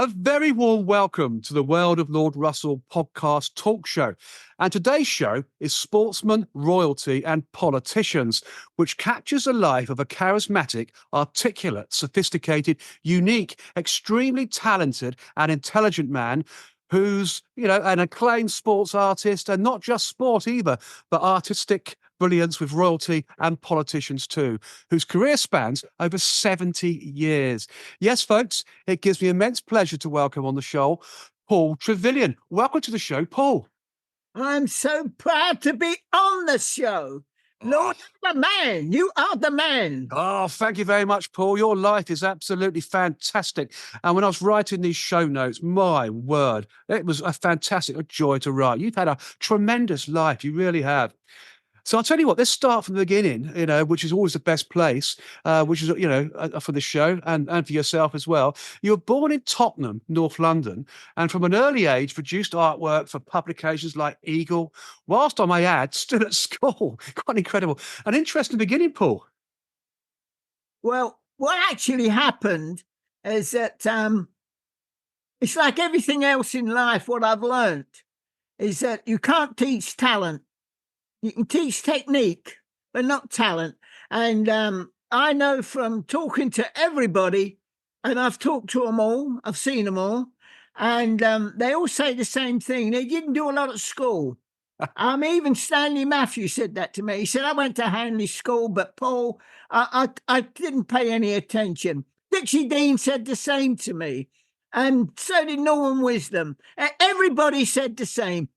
A very warm welcome to the World of Lord Russell podcast talk show. And today's show is Sportsmen, Royalty and Politicians, which captures the life of a charismatic, articulate, sophisticated, unique, extremely talented and intelligent man who's, an acclaimed sports artist, and not just sport either, but artistic brilliance with royalty and politicians too, whose career spans over 70 years. Yes, folks, it gives me immense pleasure to welcome on the show Paul Trevillion. Welcome to the show, Paul. I'm so proud to be on the show. Lord, the man, you are the man. Oh, thank you very much, Paul. Your life is absolutely fantastic. And when I was writing these show notes, my word, it was a fantastic joy to write. You've had a tremendous life. You really have. So I'll tell you what, let's start from the beginning, which is always the best place, which is, for the show and for yourself as well. You were born in Tottenham, North London, and from an early age produced artwork for publications like Eagle, whilst I may add, still at school. Quite incredible. An interesting beginning, Paul. Well, what actually happened is that it's like everything else in life, what I've learned is that you can't teach talent. You can teach technique, but not talent. And I know from talking to everybody, and I've talked to them all, I've seen them all, and they all say the same thing. They didn't do a lot at school. Even Stanley Matthews said that to me. He said, I went to Hanley School, but Paul, I didn't pay any attention. Dixie Dean said the same to me. And so did Norman Wisdom. Everybody said the same.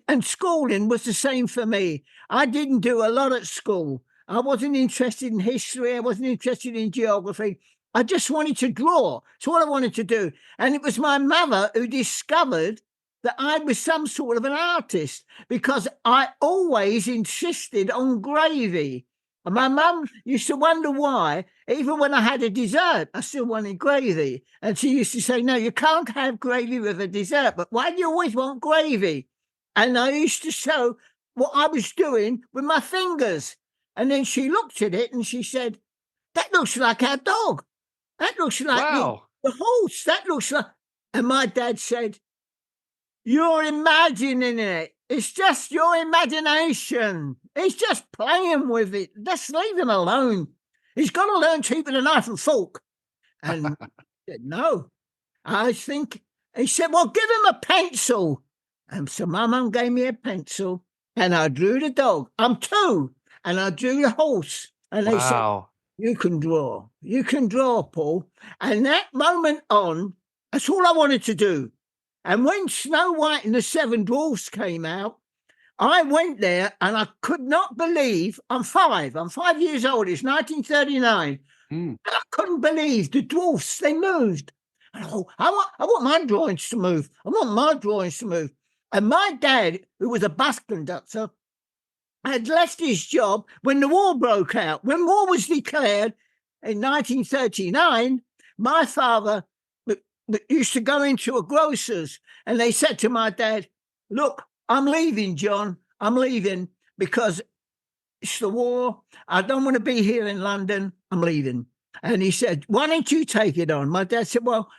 And schooling was the same for me. I didn't do a lot at school. I wasn't interested in history. I wasn't interested in geography. I just wanted to draw. It's what I wanted to do. And it was my mother who discovered that I was some sort of an artist because I always insisted on gravy. And my mum used to wonder why, even when I had a dessert, I still wanted gravy. And she used to say, no, you can't have gravy with a dessert. But why do you always want gravy? And I used to show what I was doing with my fingers. And then she looked at it and she said, that looks like our dog. That looks like the horse. That looks like... And my dad said, you're imagining it. It's just your imagination. He's just playing with it. Just leave him alone. He's got to learn to eat with a knife and fork. And I said, no. I think... He said, well, give him a pencil. And so my mum gave me a pencil and I drew the dog. I'm 2. And I drew the horse. And they said, you can draw. You can draw, Paul. And that moment on, that's all I wanted to do. And when Snow White and the 7 Dwarfs came out, I went there and I could not believe, I'm 5 years old, it's 1939. And I couldn't believe the dwarfs, they moved. And I want my drawings to move. I want my drawings to move. And my dad, who was a bus conductor, had left his job when the war broke out. When war was declared in 1939, my father used to go into a grocer's and they said to my dad, look, I'm leaving, John. I'm leaving because it's the war. I don't want to be here in London. I'm leaving. And he said, why don't you take it on? My dad said, well,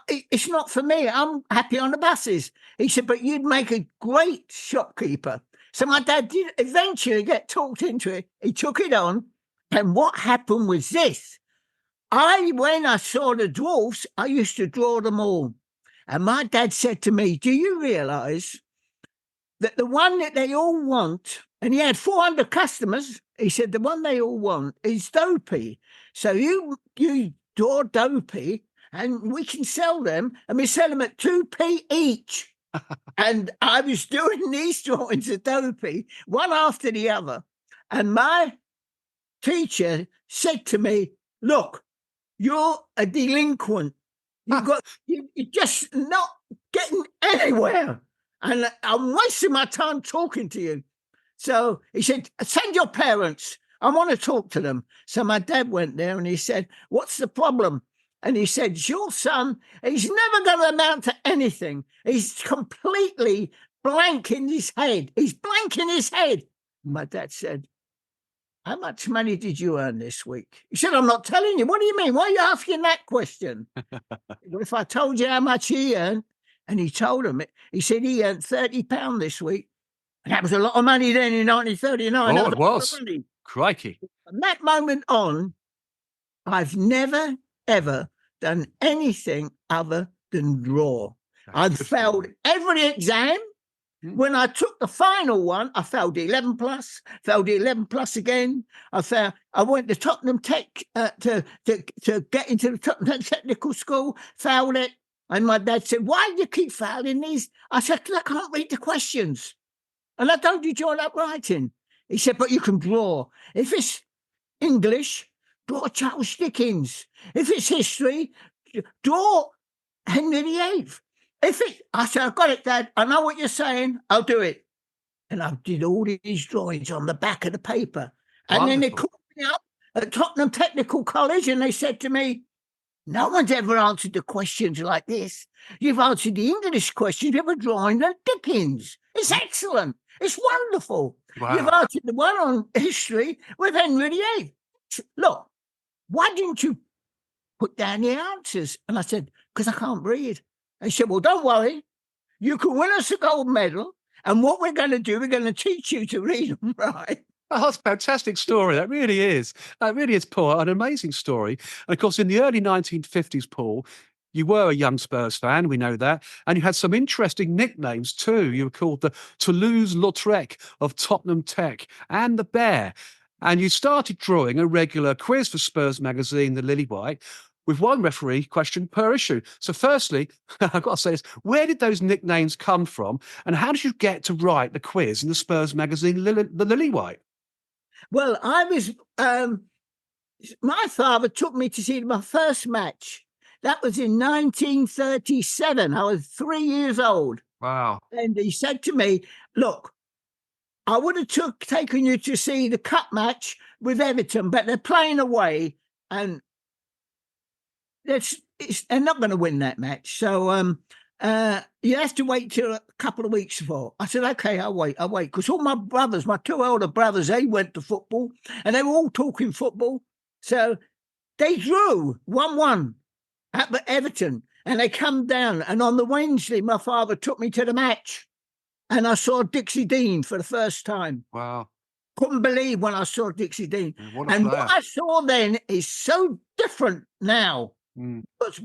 it's not for me. I'm happy on the buses. He said, but you'd make a great shopkeeper. So my dad did eventually get talked into it. He took it on. And what happened was this. When I saw the dwarfs, I used to draw them all. And my dad said to me, do you realize that the one that they all want, and he had 400 customers, he said, the one they all want is Dopey. So you draw Dopey, and we can sell them, and we sell them at 2p each. And I was doing these drawings of Dopey, one after the other. And my teacher said to me, look, you're a delinquent. You're just not getting anywhere. And I'm wasting my time talking to you. So he said, send your parents. I want to talk to them. So my dad went there and he said, what's the problem? And he said, your son, he's never going to amount to anything. He's completely blank in his head. He's blank in his head. My dad said, how much money did you earn this week? He said, I'm not telling you. What do you mean? Why are you asking that question? Well, if I told you how much he earned, and he told him, he said he earned £30 this week. And that was a lot of money then in 1939. Oh, That it was a lot was. of money. Crikey. From that moment on, I've never, ever done anything other than draw. I've failed every exam. When I took the final one, I failed the 11 plus, failed the 11 plus again. I went to Tottenham Tech to get into the Tottenham Technical School, failed it. And my dad said, why do you keep failing these? I said, because I can't read the questions. And I don't do join up writing. He said, but you can draw. If it's English, draw Charles Dickens. If it's history, draw Henry VIII. I said, I've got it, Dad. I know what you're saying. I'll do it. And I did all these drawings on the back of the paper. And then they called me up at Tottenham Technical College and they said to me, no one's ever answered the questions like this. You've answered the English questions. You've ever drawn the Dickens. It's excellent. It's wonderful. Wow. You've answered the one on history with Henry VIII. Look, why didn't you put down the answers? And I said, because I can't read. And he said, well, don't worry. You can win us a gold medal. And what we're going to do, we're going to teach you to read and write. Oh, that's a fantastic story. That really is. That really is, Paul, an amazing story. And of course, in the early 1950s, Paul, you were a young Spurs fan, we know that, and you had some interesting nicknames too. You were called the Toulouse-Lautrec of Tottenham Tech and the Bear. And you started drawing a regular quiz for Spurs magazine, the Lily White, with one referee question per issue. So firstly, I've got to say this, where did those nicknames come from? And how did you get to write the quiz in the Spurs magazine, the Lily White? Well, I was, my father took me to see my first match. That was in 1937. I was 3 years old. Wow. And he said to me, look, I would have taken you to see the cup match with Everton, but they're playing away and they're not going to win that match. So you have to wait till a couple of weeks for. I said, okay, I'll wait. Because all my brothers, my two older brothers, they went to football and they were all talking football. So they drew 1-1 at Everton and they come down. And on the Wednesday, my father took me to the match and I saw Dixie Dean for the first time. Wow. Couldn't believe when I saw Dixie Dean. What I saw then is so different now. Because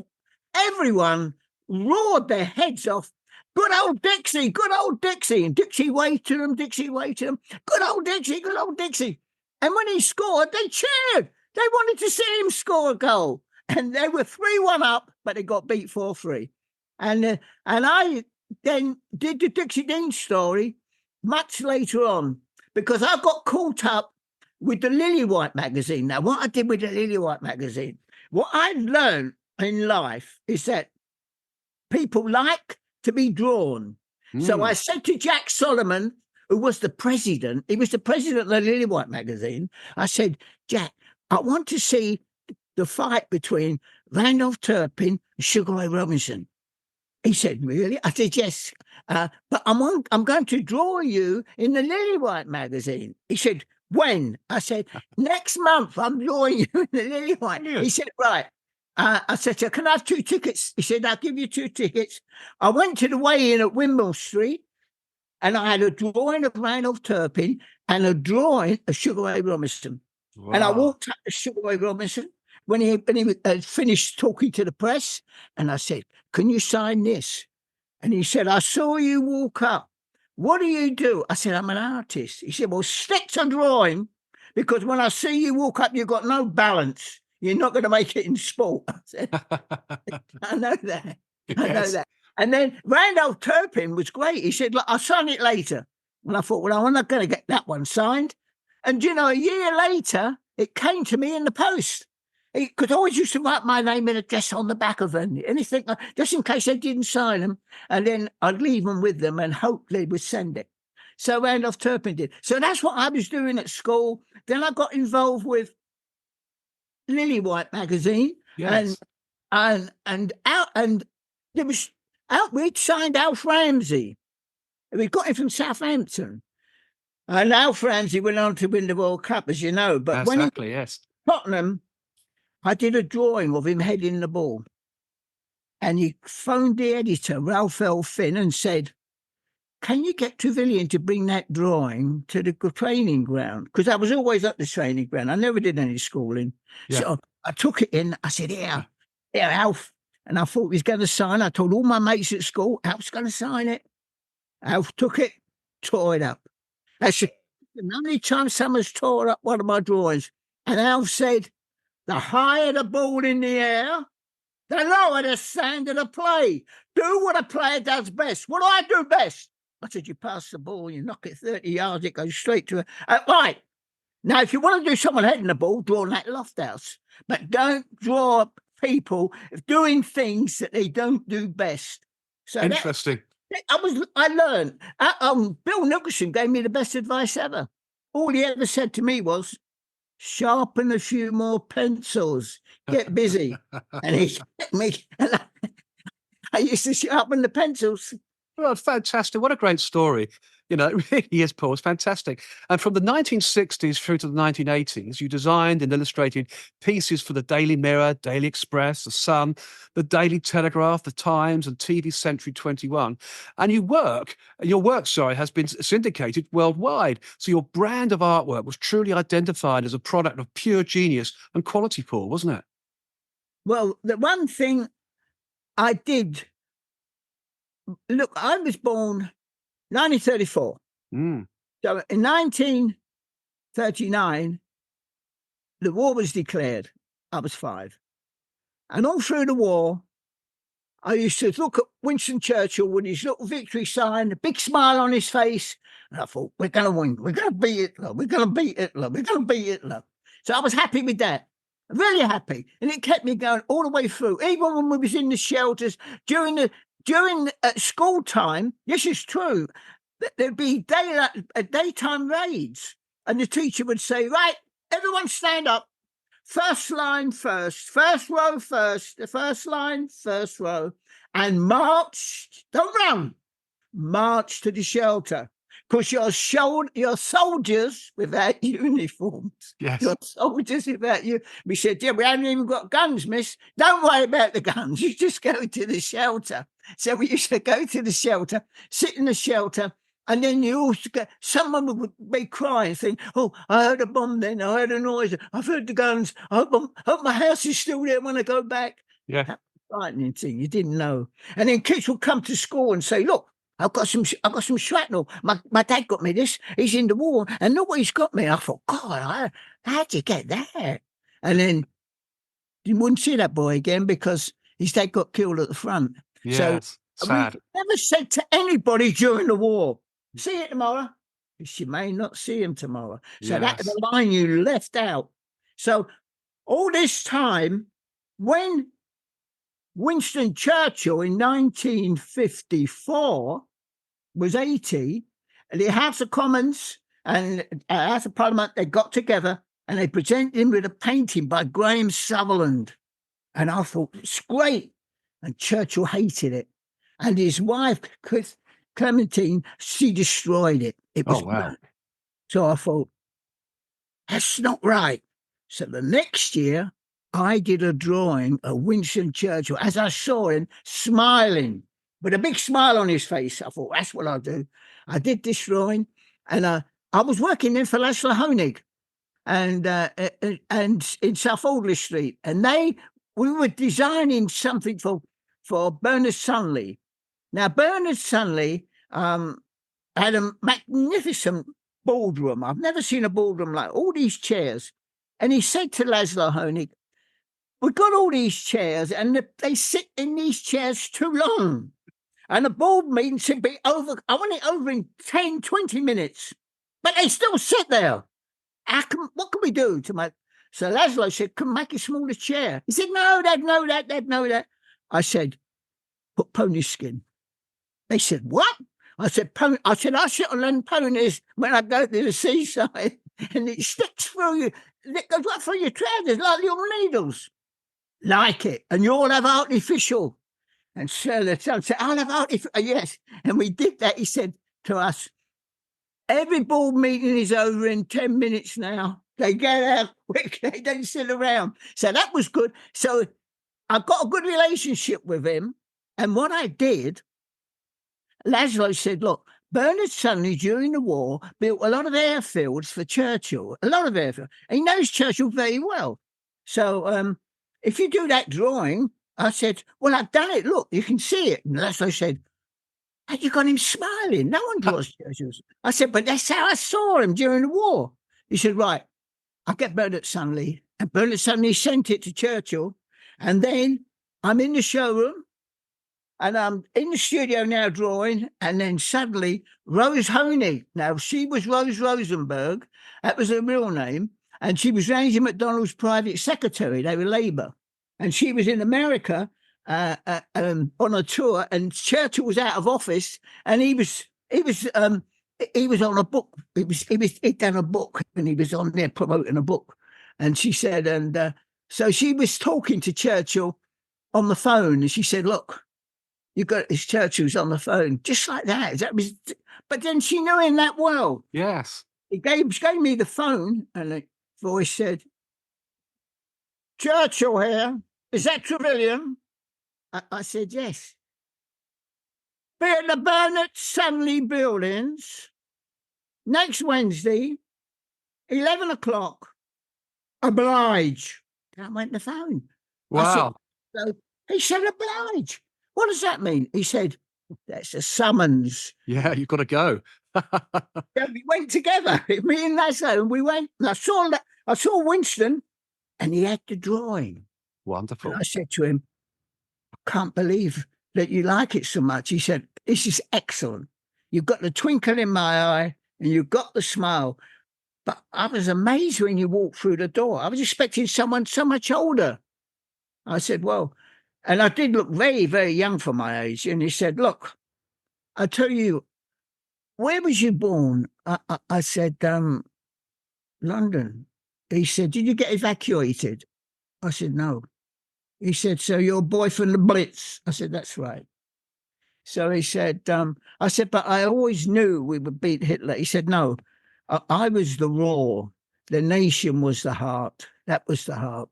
everyone roared their heads off. Good old Dixie, good old Dixie. And Dixie waved to them, Good old Dixie, good old Dixie. And when he scored, they cheered. They wanted to see him score a goal. And they were 3-1 up, but they got beat 4-3. And I then did the Dixie Dean story much later on because I got caught up with the Lily White magazine. Now, what I did with the Lily White magazine, what I learned in life is that people like to be drawn. So I said to Jack Solomon, who was the president, he was the president of the Lily White magazine. I said, Jack, I want to see the fight between Randolph Turpin and Sugar Ray Robinson. He said, really? I said, yes, but I'm going to draw you in the Lily White magazine. He said, when? I said, next month I'm drawing you in the Lily White. He said, right. I said, can I have 2 tickets? He said, I'll give you 2 tickets. I went to the weigh-in at Wimble Street and I had a drawing of Randolph Turpin and a drawing of Sugar Ray Robinson. Wow. And I walked up to Sugar Ray Robinson when he had finished talking to the press and I said, can you sign this? And he said, I saw you walk up. What do you do? I said, I'm an artist. He said, well, stick to drawing because when I see you walk up, you've got no balance. You're not going to make it in sport. I said, I know that. Yes. I know that. And then Randolph Turpin was great. He said, look, I'll sign it later. And I thought, well, I'm not going to get that one signed. And, a year later, it came to me in the post. Because I always used to write my name and address on the back of anything, just in case they didn't sign them. And then I'd leave them with them and hope they would send it. So Randolph Turpin did. So that's what I was doing at school. Then I got involved with Lily White magazine. Yes. And there was we'd signed Alf Ramsey. We got him from Southampton. And Alf Ramsey went on to win the World Cup, as you know. But when he Exactly, yes. Tottenham, I did a drawing of him heading the ball. And he phoned the editor, Ralph L. Finn, and said, can you get Trevillion to bring that drawing to the training ground? Because I was always at the training ground. I never did any schooling. Yeah. So I took it in. I said, here, Alf. And I thought he was going to sign. I told all my mates at school, Alf's going to sign it. Alf took it, tore it up. I said, how many times someone's tore up one of my drawings? And Alf said, the higher the ball in the air, the lower the standard of play. Do what a player does best. What do I do best? I said, you pass the ball, you knock it 30 yards, it goes straight to it. Right. Now, if you want to do someone heading the ball, draw that loft house. But don't draw people doing things that they don't do best. So interesting. I learned. Bill Nicholson gave me the best advice ever. All he ever said to me was, sharpen a few more pencils, get busy. And he kept me, and I used to sharpen the pencils. Well, fantastic. What a great story. You know, it really is, Paul. It's fantastic. And from the 1960s through to the 1980s, you designed and illustrated pieces for the Daily Mirror, Daily Express, The Sun, the Daily Telegraph, The Times, and TV Century 21. And your work, has been syndicated worldwide. So your brand of artwork was truly identified as a product of pure genius and quality, Paul, wasn't it? Well, the one thing I did, look, I was born 1934. So in 1939, the war was declared. I was 5. And all through the war, I used to look at Winston Churchill with his little victory sign, a big smile on his face. And I thought, we're going to win. We're going to beat Hitler. We're going to beat Hitler. We're going to beat Hitler. So I was happy with that. Really happy. And it kept me going all the way through. Even when we was in the shelters, during school time, this is true, there'd be daytime raids. And the teacher would say, right, everyone stand up. First line first row first, the first line, first row, and march, don't run, march to the shelter. Because you're soldiers without uniforms. Yes. You're soldiers without you. We said, yeah, we haven't even got guns, miss. Don't worry about the guns. You just go to the shelter. So we used to go to the shelter, sit in the shelter, and then you also get, someone would be crying, saying, oh, I heard a bomb then, I heard a noise, I've heard the guns, I hope my house is still there when I go back. Yeah. That was a frightening thing, you didn't know. And then kids would come to school and say, look, I've got some shrapnel. My dad got me this. He's in the war. And look what he's got me. I thought, God, how'd you get that? And then you wouldn't see that boy again because his dad got killed at the front. Yes, so sad. we never said to anybody during the war, see you tomorrow. She may not see him tomorrow. So that's the line you left out. So all this time, when Winston Churchill in 1954 was 80, and the House of Commons and House of Parliament, they got together and they presented him with a painting by Graham Sutherland. And I thought, it's great. And Churchill hated it. And his wife, Clementine, she destroyed it. It was bad. So I thought, that's not right. So the next year, I did a drawing of Winston Churchill as I saw him smiling with a big smile on his face. I thought, that's what I'll do. I did this drawing, and I was working then for Laszlo Honig and in South Audley Street. And we were designing something for Bernard Sunley. Now, Bernard Sunley had a magnificent ballroom. I've never seen a ballroom like all these chairs. And he said to Laszlo Honig, we've got all these chairs and they sit in these chairs too long. And the board meeting should be over. I want it over in 10, 20 minutes. But they still sit there. What can we do to make... So Laszlo said, can make a smaller chair. He said, no, Dad, know that. I said, put pony skin. They said, what? I said, I sit on them ponies when I go to the seaside and it sticks through you. It goes right through your trousers like little needles. Like it. And you all have artificial. And Sir said, I'll have artificial. Yes. And we did that. He said to us, every board meeting is over in 10 minutes now. They get out quick. They don't sit around. So that was good. So I got a good relationship with him. And what I did, Laszlo said, look, Bernard Suddenly, during the war, built a lot of airfields for Churchill, a lot of airfields. And he knows Churchill very well. So if you do that drawing, I said, well, I've done it. Look, you can see it. And Laszlo said, and you got him smiling. No one draws Churchills. I said, but that's how I saw him during the war. He said, right, I'll get Bernard Suddenly. And Bernard Suddenly sent it to Churchill. And then I'm in the showroom. And I'm in the studio now drawing, and then suddenly Rose Honey. Now, she was Rose Rosenberg. That was her real name. And she was Ramsay MacDonald's private secretary. They were Labour. And she was in America on a tour, and Churchill was out of office, and he was on a book. He'd done a book, and he was on there promoting a book. And she said, so she was talking to Churchill on the phone, and she said, look, you got his Churchill's on the phone, just like that. But then she knew him that well. Yes. She gave me the phone, and the voice said, Churchill here. Is that Trevillion? I said, yes. Be at the Bernard Suddenly buildings next Wednesday, 11 o'clock. Oblige. I went on the phone. Wow. So he said, oblige. What does that mean? He said, that's a summons. Yeah, you've got to go. Yeah, we went together, me and Laszlo, and we went. And I saw Winston, and he had the drawing. Wonderful. And I said to him, I can't believe that you like it so much. He said, this is excellent. You've got the twinkle in my eye, and you've got the smile. But I was amazed when you walked through the door. I was expecting someone so much older. I said, well, and I did look very, very young for my age. And he said, look, I tell you, where was you born? I said, London. He said, did you get evacuated? I said, no. He said, so you're a boy from the Blitz? I said, that's right. So he said, I said, but I always knew we would beat Hitler. He said, no, I was the raw. The nation was the heart. That was the heart.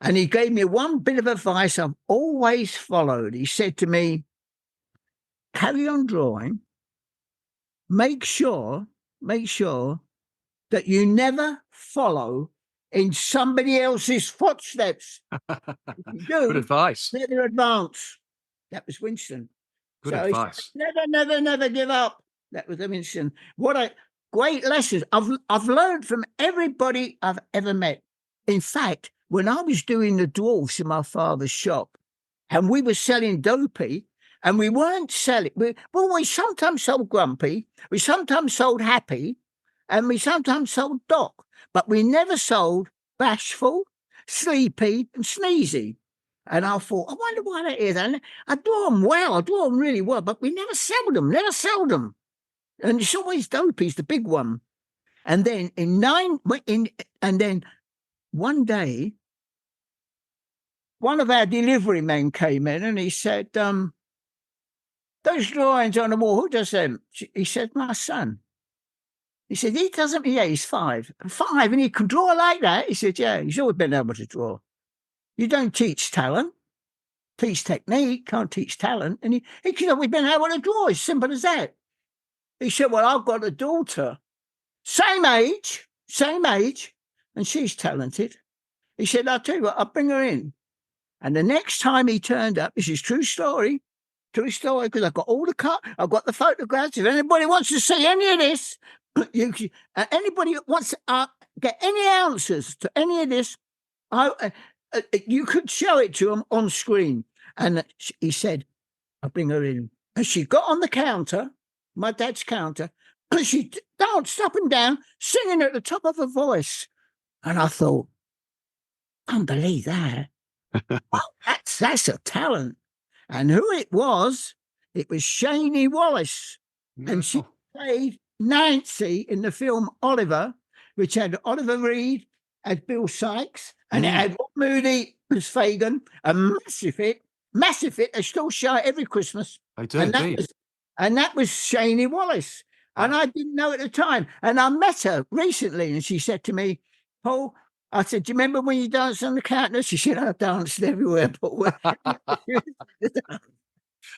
And he gave me one bit of advice I've always followed. He said to me, carry on drawing. Make sure that you never follow in somebody else's footsteps. If you do, Good advice. never advance. That was Winston. Good So advice. Never give up. That was Winston. What a great lesson. I've learned from everybody I've ever met. In fact, when I was doing the dwarfs in my father's shop, and we were selling Dopey, and we weren't selling. We sometimes sold Grumpy, we sometimes sold Happy, and we sometimes sold Doc, but we never sold Bashful, Sleepy, and Sneezy. And I thought, I wonder why that is. And I draw them well, I draw them really well, but we never sell them. And it's always Dopey's the big one. And then one day, one of our delivery men came in and he said, those drawings on the wall, who does them? He said, my son. He said, he doesn't, yeah, he's 5. 5, and he can draw like that? He said, yeah, he's always been able to draw. You don't teach talent, teach technique, can't teach talent. And he's always been able to draw, as simple as that. He said, well, I've got a daughter, same age, and she's talented. He said, I'll tell you what, I'll bring her in. And the next time he turned up, this is true story, because I've got all I've got the photographs. If anybody wants to see any of this, anybody wants to get any answers to any of this, you could show it to them on screen. And he said, I'll bring her in. And she got on the counter, my dad's counter, and she danced up and down, singing at the top of her voice. And I thought, I can't believe that. Well, that's a talent. And who it was Shaney Wallace. No. And she played Nancy in the film Oliver, which had Oliver Reed, had Bill Sykes, and it had Rob Moody as Fagin, a massive hit. They still show it every Christmas. I do, And indeed. that was Shaney Wallace. And I didn't know at the time. And I met her recently, and she said to me, Paul, I said, do you remember when you danced on the counter? She said, I've danced everywhere. But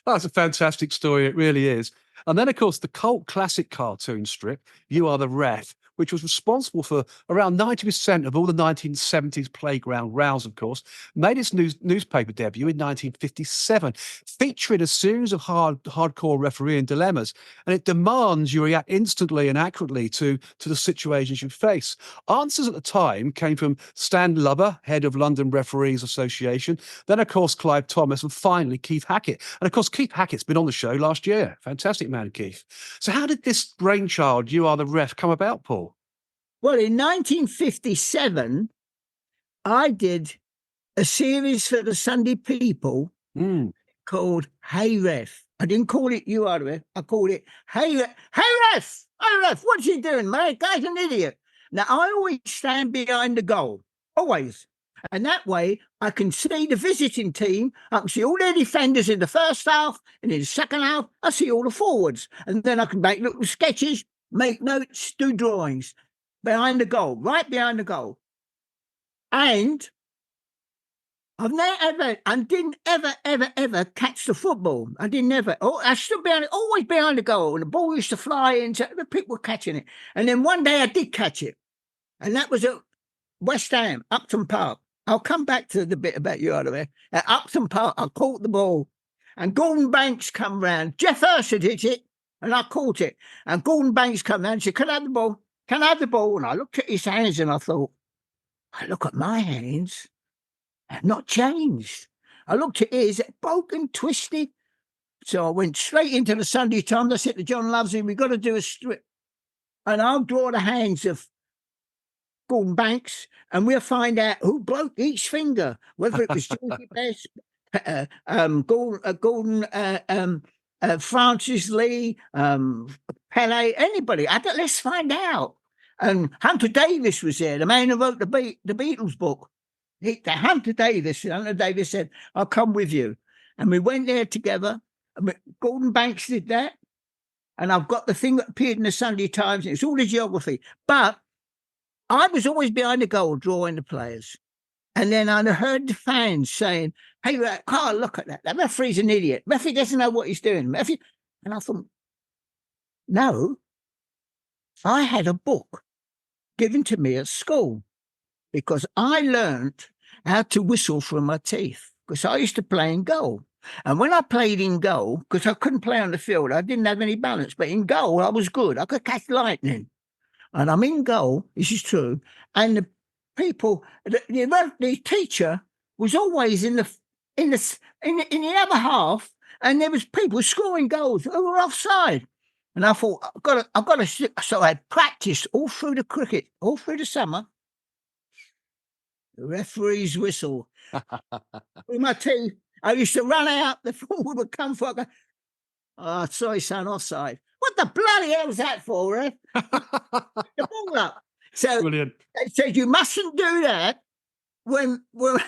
That's a fantastic story. It really is. And then, of course, the cult classic cartoon strip, You Are the Ref, which was responsible for around 90% of all the 1970s playground rows, of course, made its newspaper debut in 1957, featuring a series of hardcore refereeing dilemmas. And it demands you react instantly and accurately to the situations you face. Answers at the time came from Stan Lubber, head of London Referees Association, then, of course, Clive Thomas, and finally Keith Hackett. And, of course, Keith Hackett's been on the show last year. Fantastic man, Keith. So how did this brainchild, You Are the Ref, come about, Paul? Well, in 1957, I did a series for the Sunday People called Hey Ref. I didn't call it You Are the Ref. I called it Hey Ref. Hey Ref! Hey Ref, what's he doing, mate? Guy's an idiot. Now, I always stand behind the goal. Always. And that way, I can see the visiting team. I can see all their defenders in the first half, and in the second half, I see all the forwards. And then I can make little sketches, make notes, do drawings. Behind the goal, right behind the goal. And I've never didn't ever catch the football. I didn't ever. Oh, I stood always behind the goal, and the ball used to fly in. So the people were catching it. And then one day I did catch it. And that was at West Ham, Upton Park. I'll come back to the bit about You Are the Ref. At Upton Park, I caught the ball. And Gordon Banks come round. Jeff Hurst had hit it, and I caught it. And Gordon Banks come round and said, can I have the ball? Can I have the ball? And I looked at his hands and I thought, I look at my hands, they've not changed. I looked at his, broken, twisted. So I went straight into the Sunday Times. I said to John Lovesley, we've got to do a strip. And I'll draw the hands of Gordon Banks, and we'll find out who broke each finger, whether it was Georgie Best, Gordon, Francis Lee, Pele, anybody. Let's find out. And Hunter Davis was there, the man who wrote the Beatles book. Hunter Davis said, I'll come with you. And we went there together. Gordon Banks did that. And I've got the thing that appeared in the Sunday Times. And it's all the geography. But I was always behind the goal drawing the players. And then I heard the fans saying, hey, Carl, look at that. That referee's an idiot. Referee doesn't know what he's doing. And I thought, no, I had a book given to me at school because I learned how to whistle from my teeth because I used to play in goal. And when I played in goal, because I couldn't play on the field, I didn't have any balance, but in goal, I was good. I could catch lightning. And I'm in goal, this is true, and the people, the teacher was always in the other half, and there was people scoring goals who were offside. And I thought, I've got to. So I practiced all through the cricket, all through the summer. The referee's whistle with my teeth. I used to run out. The forward would come for. Oh, sorry, son, offside. What the bloody hell is that for, eh? The ball up. So Brilliant. They said you mustn't do that when we're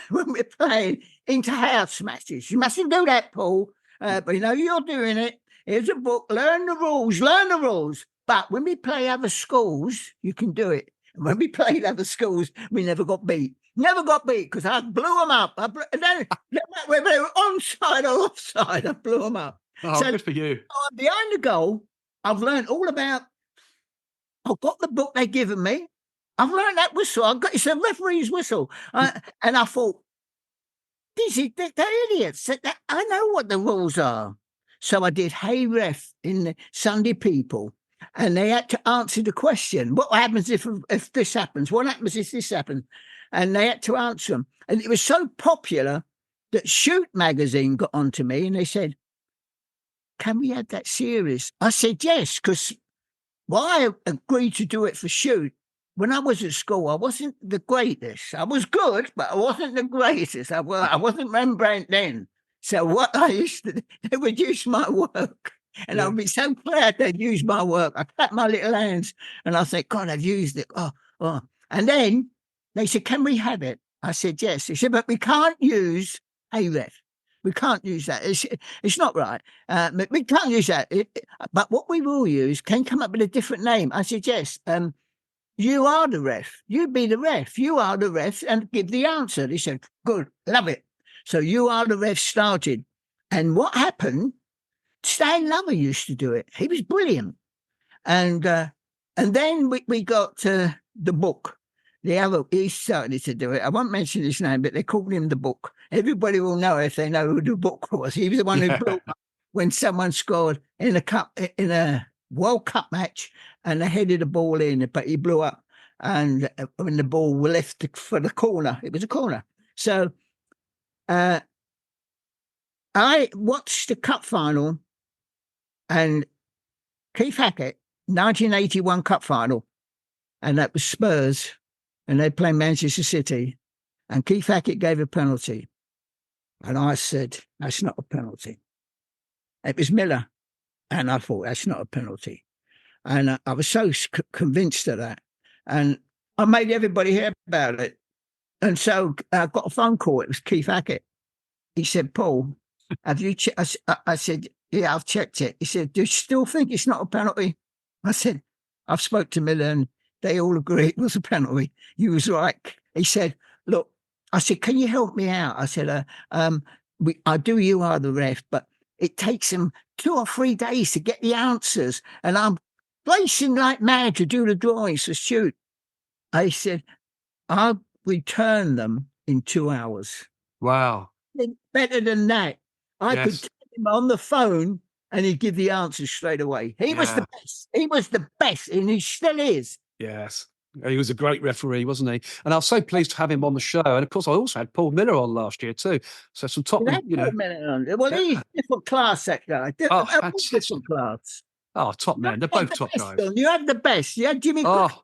playing inter-house matches. You mustn't do that, Paul. But you know you're doing it. Here's a book. Learn the rules. But when we play other schools, you can do it. And when we played other schools, we never got beat. Never got beat because I blew them up. And then whether they were onside or offside, I blew them up. Oh, so, good for you. Behind the goal, I've learned all about. I've got the book they've given me. I've learned that whistle. It's a referee's whistle. And I thought, they're idiots. I know what the rules are. So I did Hey Ref in the Sunday People. And they had to answer the question, what happens if this happens? What happens if this happens? And they had to answer them. And it was so popular that Shoot magazine got onto me and they said, can we have that series? I said, yes, because I agreed to do it for Shoot. When I was at school, I wasn't the greatest. I was good, but I wasn't the greatest. I wasn't Rembrandt then. So what I used to do, they would use my work. And I'd be so glad they'd use my work. I clap my little hands and I think, God, I've used it. Oh. And then they said, can we have it? I said, yes. They said, but we can't use Hey Ref. We can't use that. It's not right. We can't use that. But what we will use can come up with a different name. I said, yes. You are the ref. You be the ref. You are the ref, and give the answer. He said, good, love it. So you are the ref started. And what happened? Stan Lover used to do it. He was brilliant. And then we got the book. He started to do it. I won't mention his name, but they called him the Book. Everybody will know if they know who the Book was. He was the one who blew up when someone scored in a World Cup match and they headed the ball in, but he blew up. And when the ball was left for the corner, it was a corner. So I watched the cup final, and Keith Hackett, 1981 cup final, and that was Spurs, and they played Manchester City, and Keith Hackett gave a penalty. And I said, that's not a penalty. It was Miller. And I thought, that's not a penalty. And I was so convinced of that. And I made everybody hear about it. And so I got a phone call. It was Keith Hackett. He said, Paul, have you checked? I said, yeah, I've checked it. He said, do you still think it's not a penalty? I said, I've spoke to Miller and they all agree it was a penalty. You was right. He said, look, I said, can you help me out? I said, you are the ref, but it takes them 2 or 3 days to get the answers. And I'm racing like mad to do the drawings to shoot. I said, I'll return them in 2 hours. Wow. Better than that. I could tell him on the phone and he'd give the answers straight away. He was the best. He was the best, and he still is. Yes. He was a great referee, wasn't he? And I was so pleased to have him on the show. And of course, I also had Paul Miller on last year too. So some Tottenham, Paul Miller on. Well, he's different class, that guy. Different class. Oh, top man. They're both top guys. You had the best. You had Jimmy Cricket.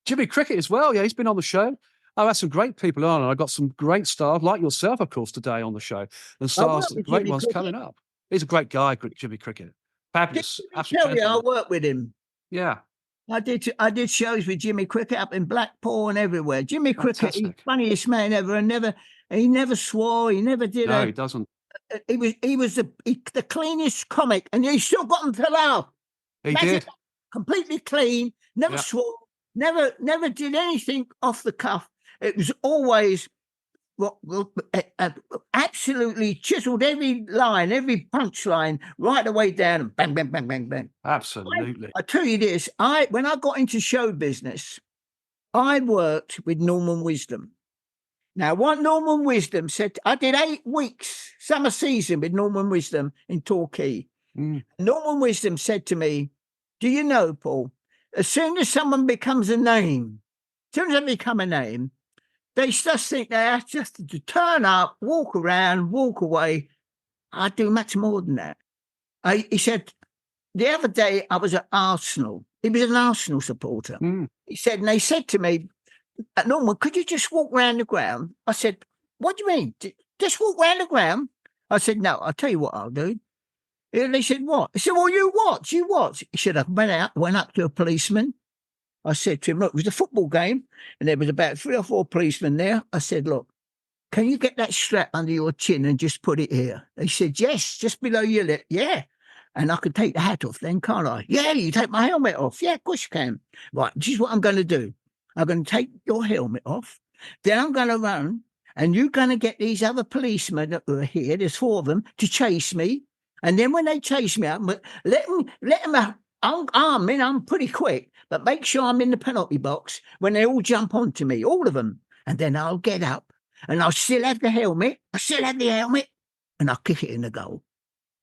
Jimmy Cricket as well. Yeah, he's been on the show. I've had some great people on, and I got some great stars like yourself, of course, today on the show. And stars, great ones coming up. He's a great guy, Jimmy Cricket. Fabulous. Absolutely. I worked with him. Yeah. I did shows with Jimmy Cricket up in Blackpool and everywhere. Jimmy Cricket, he's the funniest man ever, and he never swore. He never did. No, he doesn't. He was the cleanest comic, and he still got him to laugh. He did. Completely clean. Never swore. Never did anything off the cuff. It was always absolutely chiseled every line, every punchline right the way down, and bang, bang, bang, bang, bang. Absolutely. I tell you this, when I got into show business, I worked with Norman Wisdom. Now, what Norman Wisdom said, I did 8 weeks, summer season with Norman Wisdom in Torquay. Norman Wisdom said to me, do you know, Paul, as soon as someone becomes a name, as soon as they become a name, they just think they have just to turn up, walk around, walk away. I do much more than that. He said, the other day I was at Arsenal. He was an Arsenal supporter. He said, and they said to me, Norman, could you just walk around the ground? I said, what do you mean? Just walk around the ground? I said, no, I'll tell you what I'll do. And they said, what? I said, well, you watch. He said, I went up to a policeman. I said to him, look, it was a football game, and there was about 3 or 4 policemen there. I said, look, can you get that strap under your chin and just put it here? He said, yes, just below your lip. Yeah. And I could take the hat off then, can't I? Yeah, you take my helmet off. Yeah, of course you can. Right, this is what I'm going to do. I'm going to take your helmet off. Then I'm going to run, and you're going to get these other policemen that were here, there's 4 of them, to chase me. And then when they chase me up, let them I'm pretty quick, but make sure I'm in the penalty box when they all jump onto me, all of them. And then I'll get up, and I'll still have the helmet. And I'll kick it in the goal.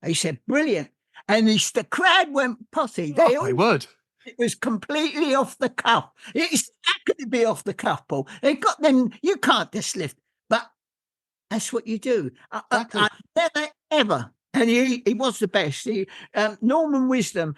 He said, brilliant. And the crowd went potty. They would. It was completely off the cuff. How could it be off the cuff, Paul? They got them. You can't just lift, but that's what you do. I never, ever. And he was the best. Norman Wisdom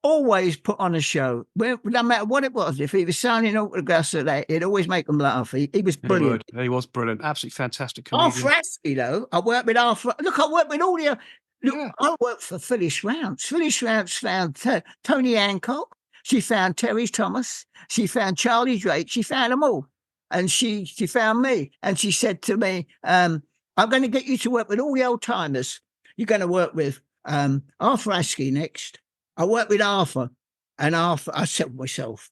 always put on a show. No matter what it was, if he was signing autographs or that, he'd always make them laugh. He was brilliant. He was brilliant. Absolutely fantastic comedian. Arthur Aspie, though. I worked with Arthur. Look, I worked with all the... I worked for Phyllis Rounce. Phyllis Rounce found Tony Hancock. She found Terry Thomas. She found Charlie Drake. She found them all. And she found me. And she said to me, I'm going to get you to work with all the old timers. You're going to work with Arthur Askey next. I worked with Arthur, and Arthur, I said to myself,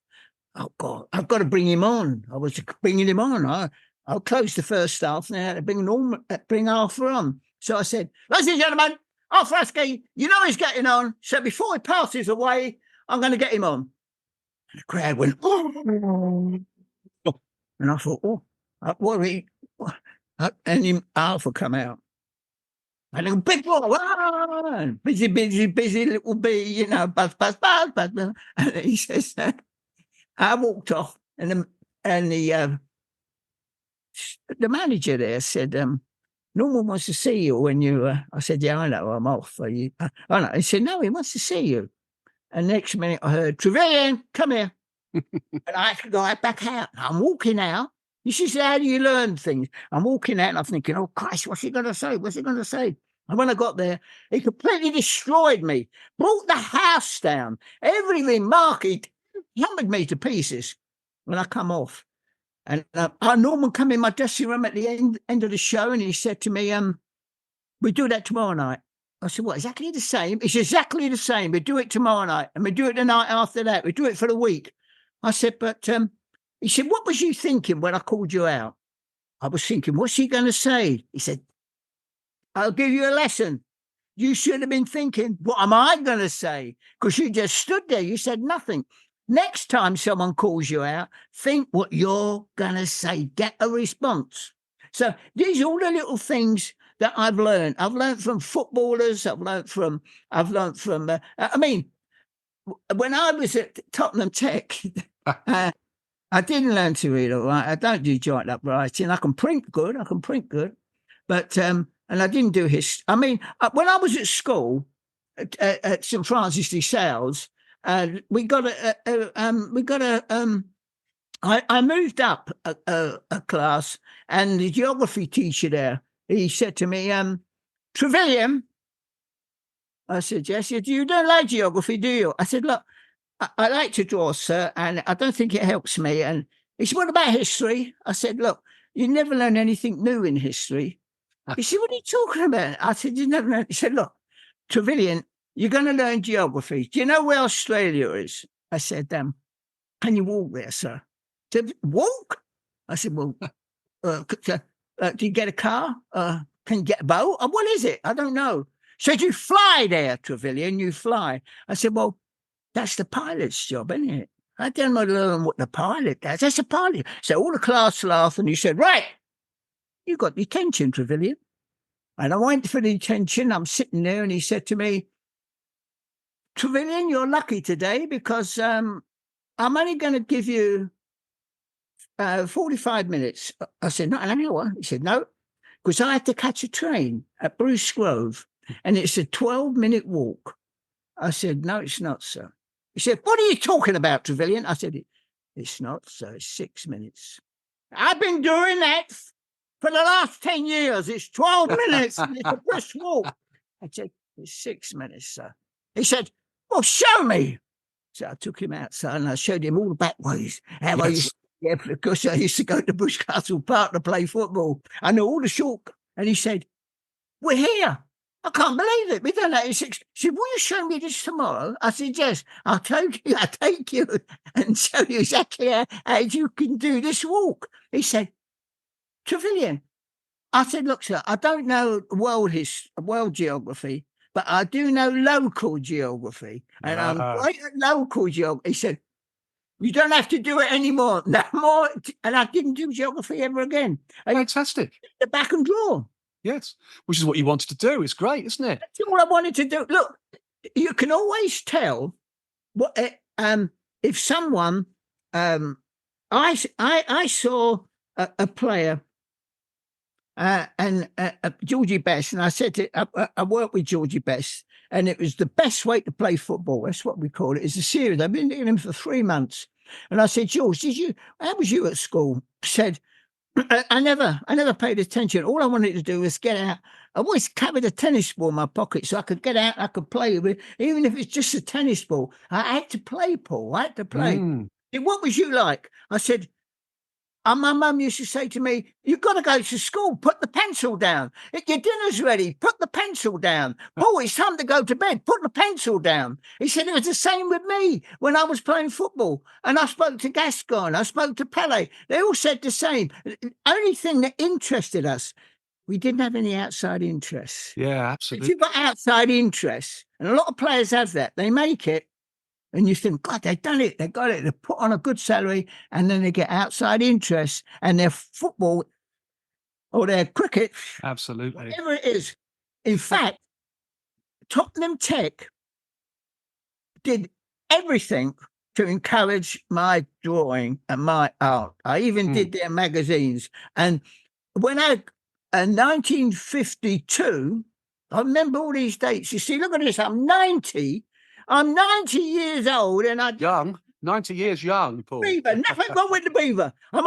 oh God, I've got to bring him on. I was bringing him on. I'll close the first half and I had to bring Arthur on. So I said, ladies and gentlemen, Arthur Askey, you know he's getting on. So before he passes away, I'm going to get him on. And the crowd went, oh. And I thought, oh, what are he? And Arthur come out. And a big boy, busy little bee, you know, buzz. And he says, I walked off, and the manager there said, Norman wants to see you when you. I said, yeah, I know, I'm off. I know. He said, no, he wants to see you. And next minute, I heard, Trevillion, come here. And I had to go back out. I'm walking out. This is how you learn things. I'm walking out, and I'm thinking, oh Christ, what's he going to say? What's he going to say? And when I got there, he completely destroyed me, brought the house down, everything, Mark, he hammered me to pieces when I come off. And Norman come in my dressing room at the end of the show, and he said to me, we do that tomorrow night. I said, what, exactly the same? It's exactly the same. We do it tomorrow night, and we do it the night after that. We do it for the week. I said, but he said, what was you thinking when I called you out? I was thinking, what's he going to say? He said, I'll give you a lesson. You should have been thinking, what am I going to say? Because you just stood there. You said nothing. Next time someone calls you out, think what you're going to say. Get a response. So these are all the little things that I've learned. I've learned from footballers. I've learned from, I mean, when I was at Tottenham Tech, I didn't learn to read all right. I don't do joint up writing. I can print good. But, and I didn't do history. I mean, when I was at school at St. Francis de Sales, I moved up a class, and the geography teacher there, he said to me, Trevillion. I said, yes. He said, you don't like geography, do you? I said, look, I like to draw, sir, and I don't think it helps me. And he said, what about history? I said, look, you never learn anything new in history. He said, what are you talking about? I said, you never learn. He said, look, Trevillion, you're going to learn geography. Do you know where Australia is? I said, can you walk there, sir? He said, walk? I said, well, do you get a car? Can you get a boat? What is it? I don't know. He said, you fly there, Trevillion, you fly. I said, well, that's the pilot's job, isn't it? I don't know learn what the pilot does. That's a pilot. So all the class laughed, and he said, right, you got detention, Trevillion. And I went for the detention. I'm sitting there, and he said to me, Trevillion, you're lucky today because I'm only going to give you 45 minutes. I said, not an hour. He said, no, because I had to catch a train at Bruce Grove, and it's a 12-minute walk. I said, no, it's not, sir. He said, what are you talking about, Trevillion? I said, it's not, sir. It's 6 minutes. I've been doing that for the last 10 years. It's 12 minutes, and it's a brisk walk. I said, it's 6 minutes, sir. He said, well, show me. So I took him outside, and I showed him all the back ways. How I used to go to Bushcastle Park to play football. I know all the short. And he said, we're here. I can't believe it. We've done that in 6. He said, will you show me this tomorrow? I said, yes, I'll take you and show you exactly how you can do this walk. He said, Trevillion. I said, look, sir, I don't know world geography, but I do know local geography. And I'm great at local geography. He said, you don't have to do it anymore. No more. And I didn't do geography ever again. Fantastic. The back and draw. Yes, which is what you wanted to do. It's great, isn't it? That's all I wanted to do. Look, you can always tell what if someone. I saw a player, and Georgie Best, and I said I worked with Georgie Best, and it was the best way to play football. That's what we call it. It's a series. I've been doing him for 3 months, and I said, George, how was you at school? He said, I never paid attention. All I wanted to do was get out. I always carried a tennis ball in my pocket so I could get out. I could play with it, even if it's just a tennis ball. I had to play, Paul. I had to play. What was you like? I said, And my mum used to say to me, "You've got to go to school, put the pencil down. If your dinner's ready, put the pencil down. Paul, it's time to go to bed, put the pencil down." He said it was the same with me when I was playing football. And I spoke to Gascoigne, I spoke to Pele. They all said the same. The only thing that interested us, we didn't have any outside interests. Yeah, If absolutely. you've got outside interests, and a lot of players have that, they make it, and you think, God, they've done it. They got it. They put on a good salary, and then they get outside interest, and their football or their cricket, Absolutely. whatever it is. In fact, Tottenham Tech did everything to encourage my drawing and my art. I even did their magazines. And when in 1952, I remember all these dates. You see, look at this. I'm 90 years old, and I Young, 90 years young, Paul. Beaver, nothing wrong with the beaver. I'm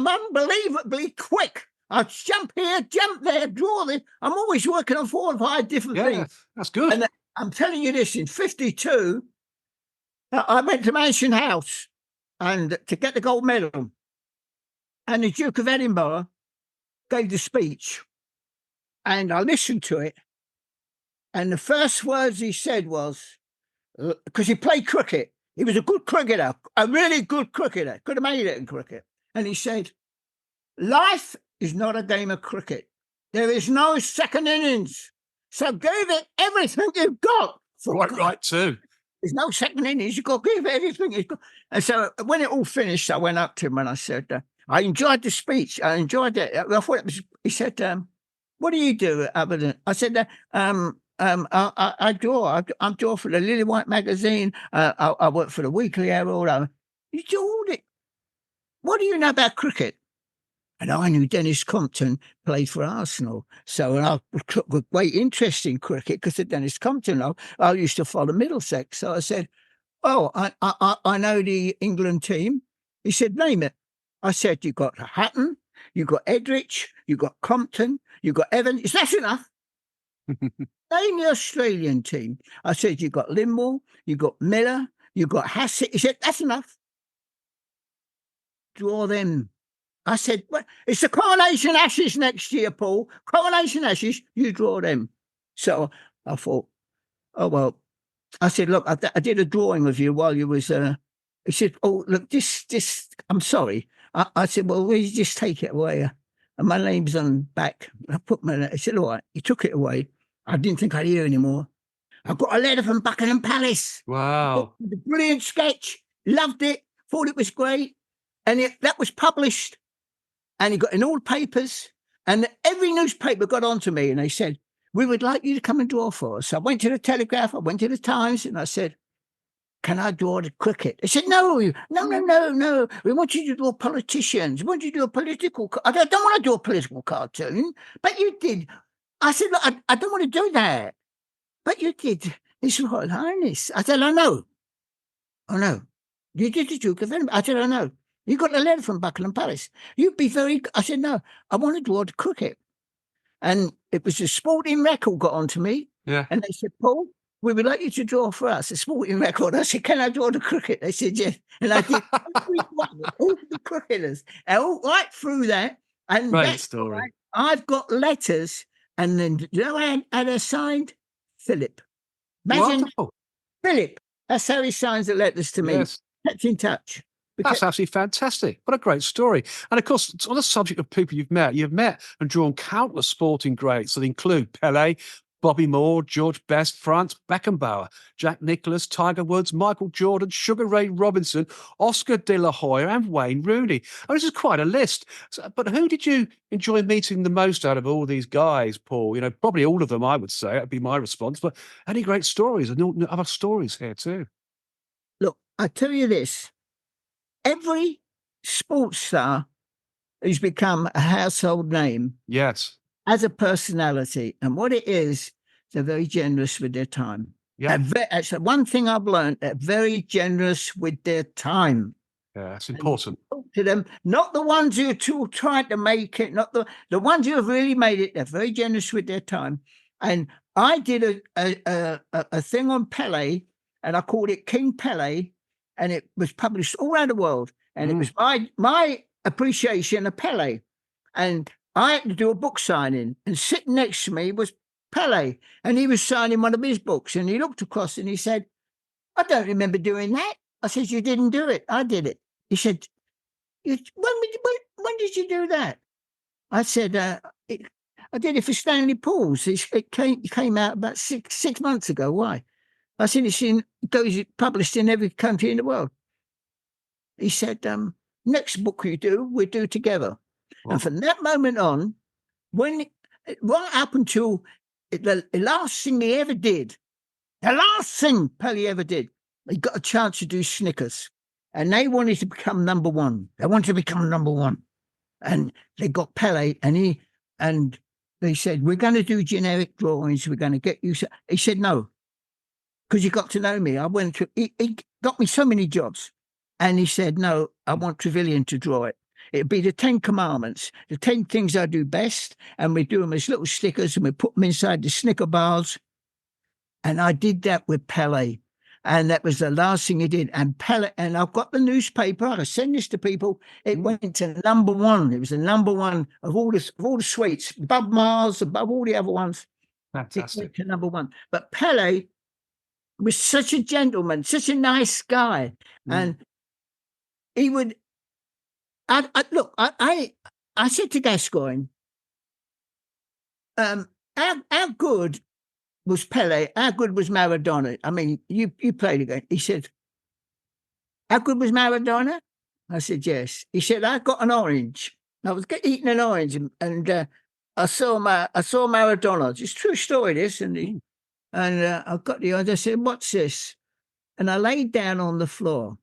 unbelievably quick. I jump here, jump there, draw this. I'm always working on 4 or 5 different things. That's good. And I'm telling you this, in 52, I went to Mansion House and to get the gold medal. And the Duke of Edinburgh gave the speech. And I listened to it. And the first words he said was, because he played cricket. He was a good cricketer, a really good cricketer, could have made it in cricket. And he said, life is not a game of cricket. There is no second innings. So give it everything you've got. Right too. There's no second innings. You've got to give it everything you've got. And so when it all finished, I went up to him and I said, I enjoyed the speech. I enjoyed it. I thought it was, he said, what do you do other than, I said, I draw. I draw for the Lily White magazine. I work for the Weekly Herald. You do all it. What do you know about cricket? And I knew Dennis Compton played for Arsenal. So I took a great interest in cricket because of Dennis Compton. I used to follow Middlesex. So I said, oh, I know the England team. He said, name it. I said, you've got Hutton, you've got Edrich, you've got Compton, you've got Evans. That's enough. Name the Australian team. I said, you've got Limwell, you've got Miller, you've got Hassett. He said, that's enough. Draw them. I said, well, it's the Coronation Ashes next year, Paul. Coronation Ashes, you draw them. So I thought, oh, well. I said, look, I did a drawing of you while you was, he said, oh, look, this, I'm sorry. I said, well, will you just take it away? And my name's on back. I put my, he said, all right, he took it away. I didn't think I'd hear anymore. I got a letter from Buckingham Palace. Wow. The brilliant sketch. Loved it. Thought it was great. And that was published. And he got in all papers. And every newspaper got onto me and they said, we would like you to come and draw for us. I went to the Telegraph. I went to the Times and I said, can I draw the cricket? They said, no. We want you to draw politicians. We want you to do a political. I don't want to do a political cartoon, but you did. I said, look, I don't want to do that. But you did. His Royal Highness. I said, I know. You did the Duke of Edinburgh. I said, I know. You got a letter from Buckingham Palace. You'd be very. I said, no, I want to draw the cricket. And it was the Sporting Record got onto me. Yeah. And they said, Paul, we would like you to draw for us a Sporting Record. I said, can I draw the cricket? They said, yes. And I did all the cricketers. And all right through that. And great story. Right, I've got letters. And then, you know, I had a signed Philip. Imagine Philip. That's how he signs the letters to me. Yes. Kept in touch. That's absolutely fantastic. What a great story. And of course, on the subject of people you've met and drawn countless sporting greats that include Pele, Bobby Moore, George Best, Franz Beckenbauer, Jack Nicklaus, Tiger Woods, Michael Jordan, Sugar Ray Robinson, Oscar de la Hoya, and Wayne Rooney. Oh, this is quite a list. But who did you enjoy meeting the most out of all these guys, Paul? You know, probably all of them, I would say. That'd be my response. But any great stories and other stories here too? Look, I tell you this. Every sports star who's become a household name, yes, has a personality, and what it is, they're very generous with their time. Yeah, that's the one thing I've learned. They're very generous with their time. Yeah, that's important. Talk to them, not the ones who are trying to make it, not the ones who have really made it. They're very generous with their time. And I did a thing on Pele, and I called it King Pele. And it was published all around the world. And it was my appreciation of Pele. And I had to do a book signing, and sitting next to me was Pele, and he was signing one of his books, and he looked across and he said, I don't remember doing that. I said, you didn't do it. I did it. He said, when did you do that? I said, I did it for Stanley Paul's. It came out about six months ago. Why? I said, goes published in every country in the world. He said, next book you do, we'll do together. Wow. And from that moment on, right up until the last thing he ever did, the last thing Pele ever did, he got a chance to do Snickers. And they wanted to become number one. They wanted to become number one. And they got Pele, and they said, we're going to do generic drawings. We're going to get you. He said, no, because you got to know me. He got me so many jobs. And he said, no, I want Trevillion to draw it. It'd be the 10 commandments, the 10 things I do best. And we do them as little stickers, and we put them inside the Snicker bars. And I did that with Pele. And that was the last thing he did. And Pele, and I've got the newspaper. I send this to people. It went to number one. It was the number one of all the sweets, above Mars, above all the other ones. Fantastic. It went to number one. But Pele was such a gentleman, such a nice guy. And he would, I said to Gascoigne, how good was Pele? How good was Maradona? I mean, you played again. He said, how good was Maradona? I said, yes. He said, I got an orange. I was eating an orange, and I saw Maradona. It's a true story, this. And I got the orange. I said, what's this? And I laid down on the floor.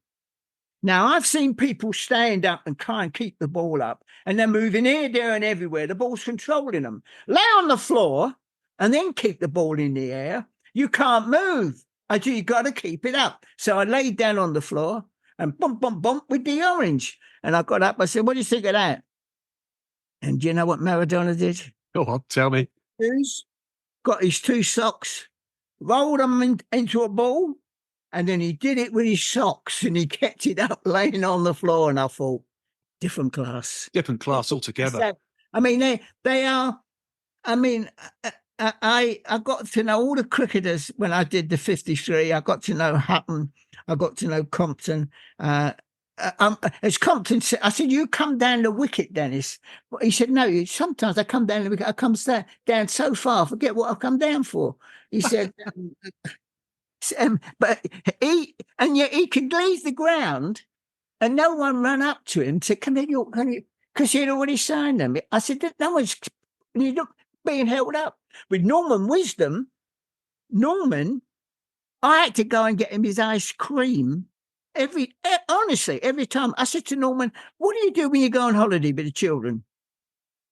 Now, I've seen people stand up and try and keep the ball up, and they're moving here, there, and everywhere. The ball's controlling them. Lay on the floor and then keep the ball in the air. You can't move. You got to keep it up. So I laid down on the floor and bump, bump, bump with the orange. And I got up. I said, what do you think of that? And do you know what Maradona did? Go on, tell me. Got his 2 socks, rolled them into a ball, and then he did it with his socks, and he kept it up laying on the floor. And I thought, different class. Different class altogether. So, I mean, they are, I mean, I got to know all the cricketers when I did the 53. I got to know Hutton. I got to know Compton. As Compton said, I said, you come down the wicket, Dennis. But he said, no, sometimes I come down the wicket. I come down so far, forget what I've come down for. He said, but yet he could leave the ground and no one ran up to him to come in, because he'd already signed them. I said, no one's being held up. With Norman Wisdom, I had to go and get him his ice cream honestly, every time. I said to Norman, what do you do when you go on holiday with the children?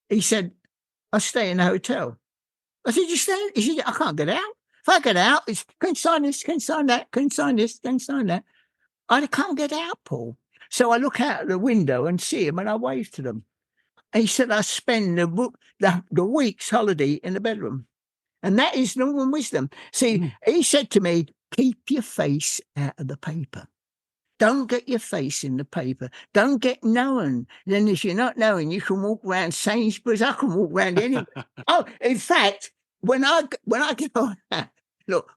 He said, I stay in a hotel. I said, you stay? He said, I can't get out. If I get out, it's can sign this, can sign that, can sign this, can sign that. I can't get out, Paul. So I look out the window and see him, and I wave to them. And he said, I spend the week's holiday in the bedroom. And that is Norman Wisdom. See, he said to me, keep your face out of the paper. Don't get your face in the paper. Don't get known. Then if you're not known, you can walk around Sainsbury's. I can walk around anywhere. Oh, in fact, when I go, look,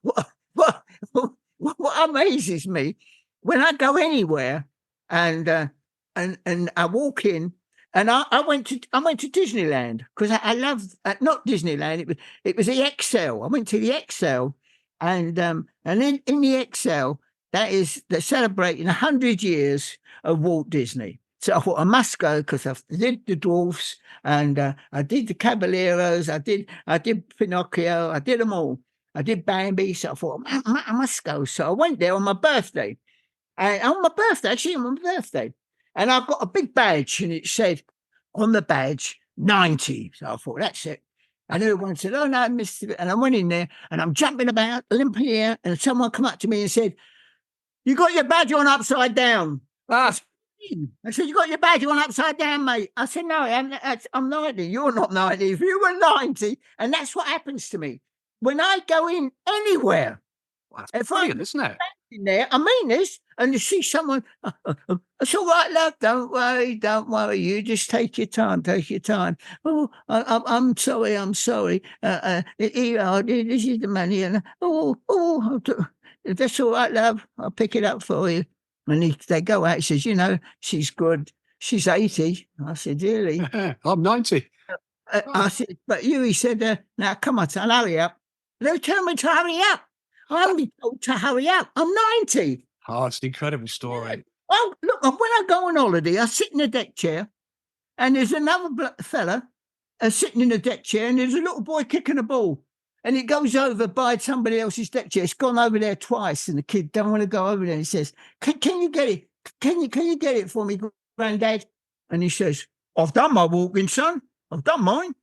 what amazes me, when I go anywhere and I walk in, and I went to Disneyland because I love not Disneyland. It was the Excel. I went to the Excel, and in the Excel, they're celebrating 100 years of Walt Disney. So I thought I must go because I did the Dwarfs, and I did the Caballeros. I did Pinocchio. I did them all. I did Bambi. So I thought I must go. So I went there on my birthday, and on my birthday, and I've got a big badge, and it said on the badge 90. So I thought that's it. And everyone said, "Oh no, Mr." And I went in there, and I'm jumping about, limping here, and someone come up to me and said, "You got your badge on upside down." I said, "You got your badge on upside down, mate?" I said, "No, I'm 90. You're not 90. If you were 90, and that's what happens to me when I go in anywhere. Well, that's brilliant, isn't it? in there. I mean this. And you see someone, it's all right, love. Don't worry. You just take your time. Oh, I'm sorry. This is the money. And that's all right, love. I'll pick it up for you. And they go out. He says, she's good. She's 80. I said, really? I'm 90. I said, but you, he said, now come on, son, hurry up. They tell me to hurry up. I'm being told to hurry up. I'm 90. Oh, it's an incredible story. Yeah. Oh, look, when I go on holiday, I sit in a deck chair and there's another fella sitting in a deck chair and there's a little boy kicking a ball and it goes over by somebody else's deck chair. It's gone over there twice and the kid don't want to go over there. He says, can you get it? Can you get it for me, Granddad? And he says, I've done my walking, son. I've done mine.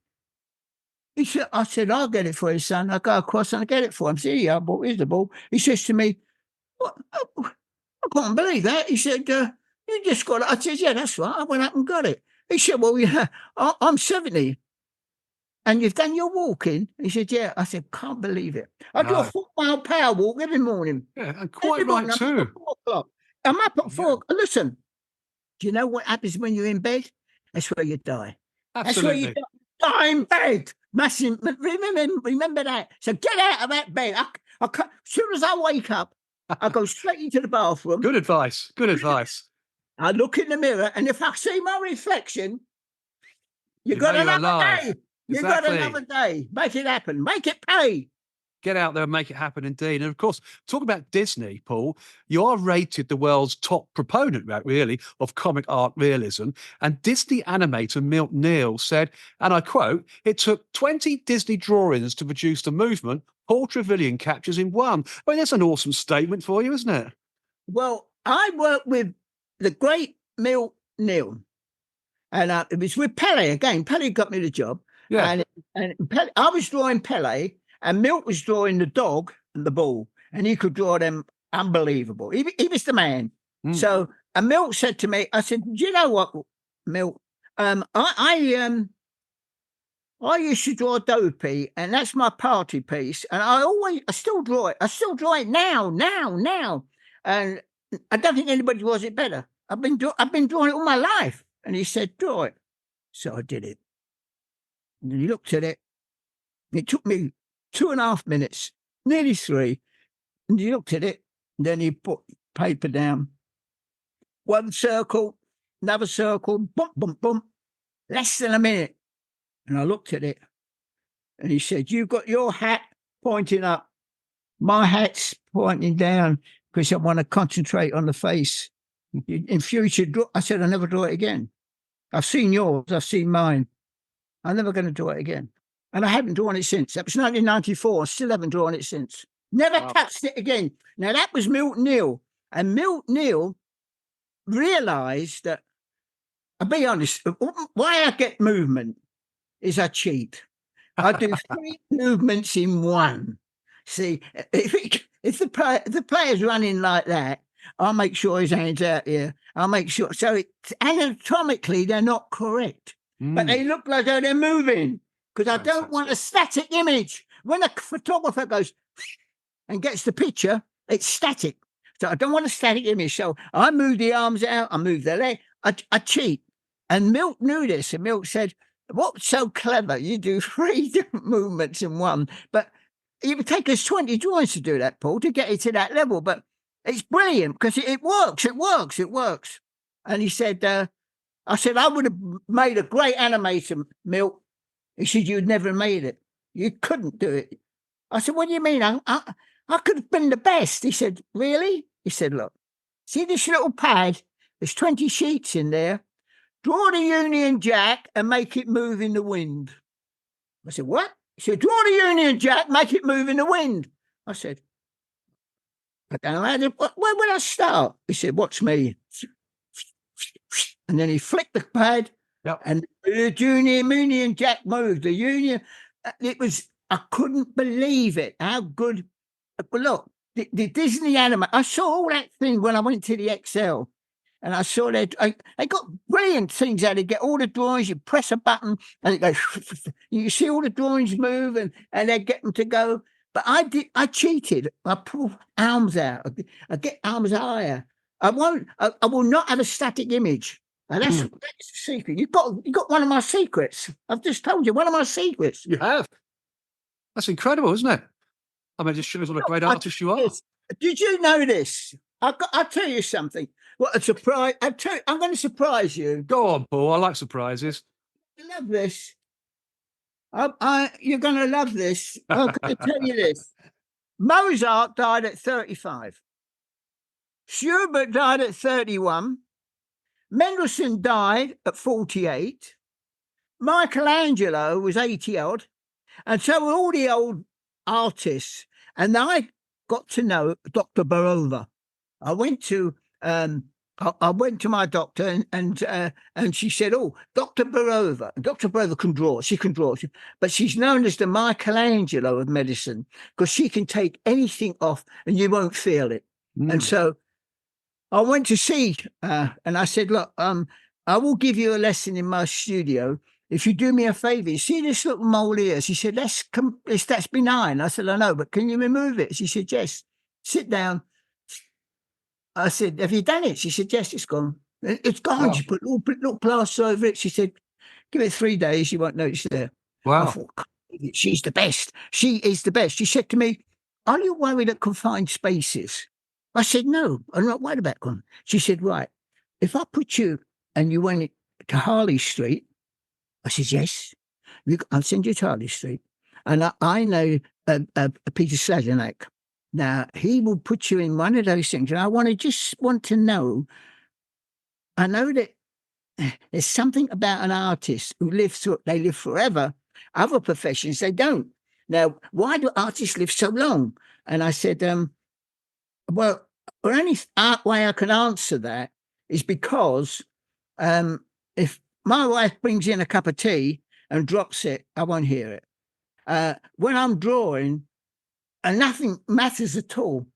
I said, I'll get it for you, son. I go across and I get it for him. See, here, here's the ball. He says to me, what? I can't believe that. He said, you just got it. I said, yeah, that's right. I went up and got it. He said, well, yeah, I'm 70. And you've done your walking? He said, yeah. I said, can't believe it. I do a 4-mile power walk every morning. Yeah, and quite right too. I'm up at 4 o'clock. Listen, do you know what happens when you're in bed? That's where you die. Absolutely. That's where you die in bed. Remember that. So get out of that bed. As soon as I wake up, I go straight into the bathroom. Good advice. I look in the mirror, and if I see my reflection, you got another day. You got another day. Make it happen. Make it pay. Get out there and make it happen indeed. And of course, talk about Disney, Paul. You are rated the world's top proponent, really, of comic art realism. And Disney animator Milt Neal said, and I quote, it took 20 Disney drawings to produce the movement Paul Trevillion captures in one. I mean, that's an awesome statement for you, isn't it? Well, I worked with the great Milt Neal. And it was with Pele again. Pele got me the job. Yeah. And Pele, I was drawing Pele. And Milt was drawing the dog and the ball, and he could draw them unbelievable. He was the man. So, and Milt said to me, I said, do you know what, Milt? I used to draw Dopey, and that's my party piece. And I still draw it. I still draw it now. And I don't think anybody draws it better. I've been drawing it all my life. And he said, draw it. So I did it. And he looked at it. It took me 2.5 minutes, nearly 3. And he looked at it, and then he put paper down. One circle, another circle, bump, bump, bump. Less than a minute. And I looked at it, and he said, you've got your hat pointing up. My hat's pointing down because I want to concentrate on the face. In future, I said, I'll never draw it again. I've seen yours. I've seen mine. I'm never going to draw it again. And I haven't drawn it since. That was 1994. I still haven't drawn it since. Never touched it again. Now, that was Milt Neal. And Milt Neal realised that, I'll be honest, why I get movement is I cheat. I do 3 movements in one. See, if the player's running like that, I'll make sure his hand's out here. I'll make sure. So anatomically, they're not correct. But they look like they're moving. Because I don't want a static image. When a photographer goes and gets the picture, it's static. So I don't want a static image. So I move the arms out, I move the leg, I cheat. And Milt knew this. And Milt said, what's so clever? You do 3 different movements in one. But it would take us 20 drawings to do that, Paul, to get it to that level. But it's brilliant because it works. And he said, I said, I would have made a great animator, Milt. He said, you'd never made it. You couldn't do it. I said, what do you mean? I could have been the best. He said, really? He said, look, see this little pad? There's 20 sheets in there. Draw the Union Jack and make it move in the wind. I said, what? He said, draw the Union Jack, make it move in the wind. I said, I don't know where would I start? He said, watch me. And then he flicked the pad. Yep. And the Union Jack moved. The Union, I couldn't believe it. How good. Look, the Disney anime, I saw all that thing when I went to the XL. And I saw that they got brilliant things how to get all the drawings. You press a button and it goes, you see all the drawings move and they get them to go. But I cheated. I pull arms out. I get arms higher. I will not have a static image. And that's the secret. You got one of my secrets. I've just told you one of my secrets. You have. That's incredible, isn't it? I mean, it just shows what a great artist you are. Yes. Did you know this? I'll tell you something. What a surprise. I'm going to surprise you. Go on, Paul. I like surprises. I love this. You're going to love this. I'm going to tell you this. Mozart died at 35. Schubert died at 31. Mendelssohn died at 48. Michelangelo was 80 odd. And so were all the old artists. And I got to know Dr. Barova. I went to my doctor and she said, "Oh, Dr. Barova. Dr. Barova can draw. She can draw, but she's known as the Michelangelo of medicine because she can take anything off and you won't feel it." And so I went to see, and I said, "Look, I will give you a lesson in my studio if you do me a favour. You see this little mole here?" She said, "That's benign." I said, "I know, but can you remove it?" She said, "Yes." Sit down. I said, "Have you done it?" She said, "Yes, it's gone. It's gone." Wow. She put little plaster over it. She said, "Give it 3 days, you won't notice it there." Wow. I thought, she's the best. She is the best. She said to me, "Are you worried at confined spaces?" I said, "No, I'm not worried about them." She said, "Right, if I put you and you went to Harley Street," I said, "Yes, I'll send you to Harley Street. And I know Peter Slazenak. Now, he will put you in one of those things. And I just want to know, I know that there's something about an artist who they live forever. Other professions, they don't. Now, why do artists live so long?" And I said, well, the only way I can answer that is because if my wife brings in a cup of tea and drops it, I won't hear it. When I'm drawing, and nothing matters at all.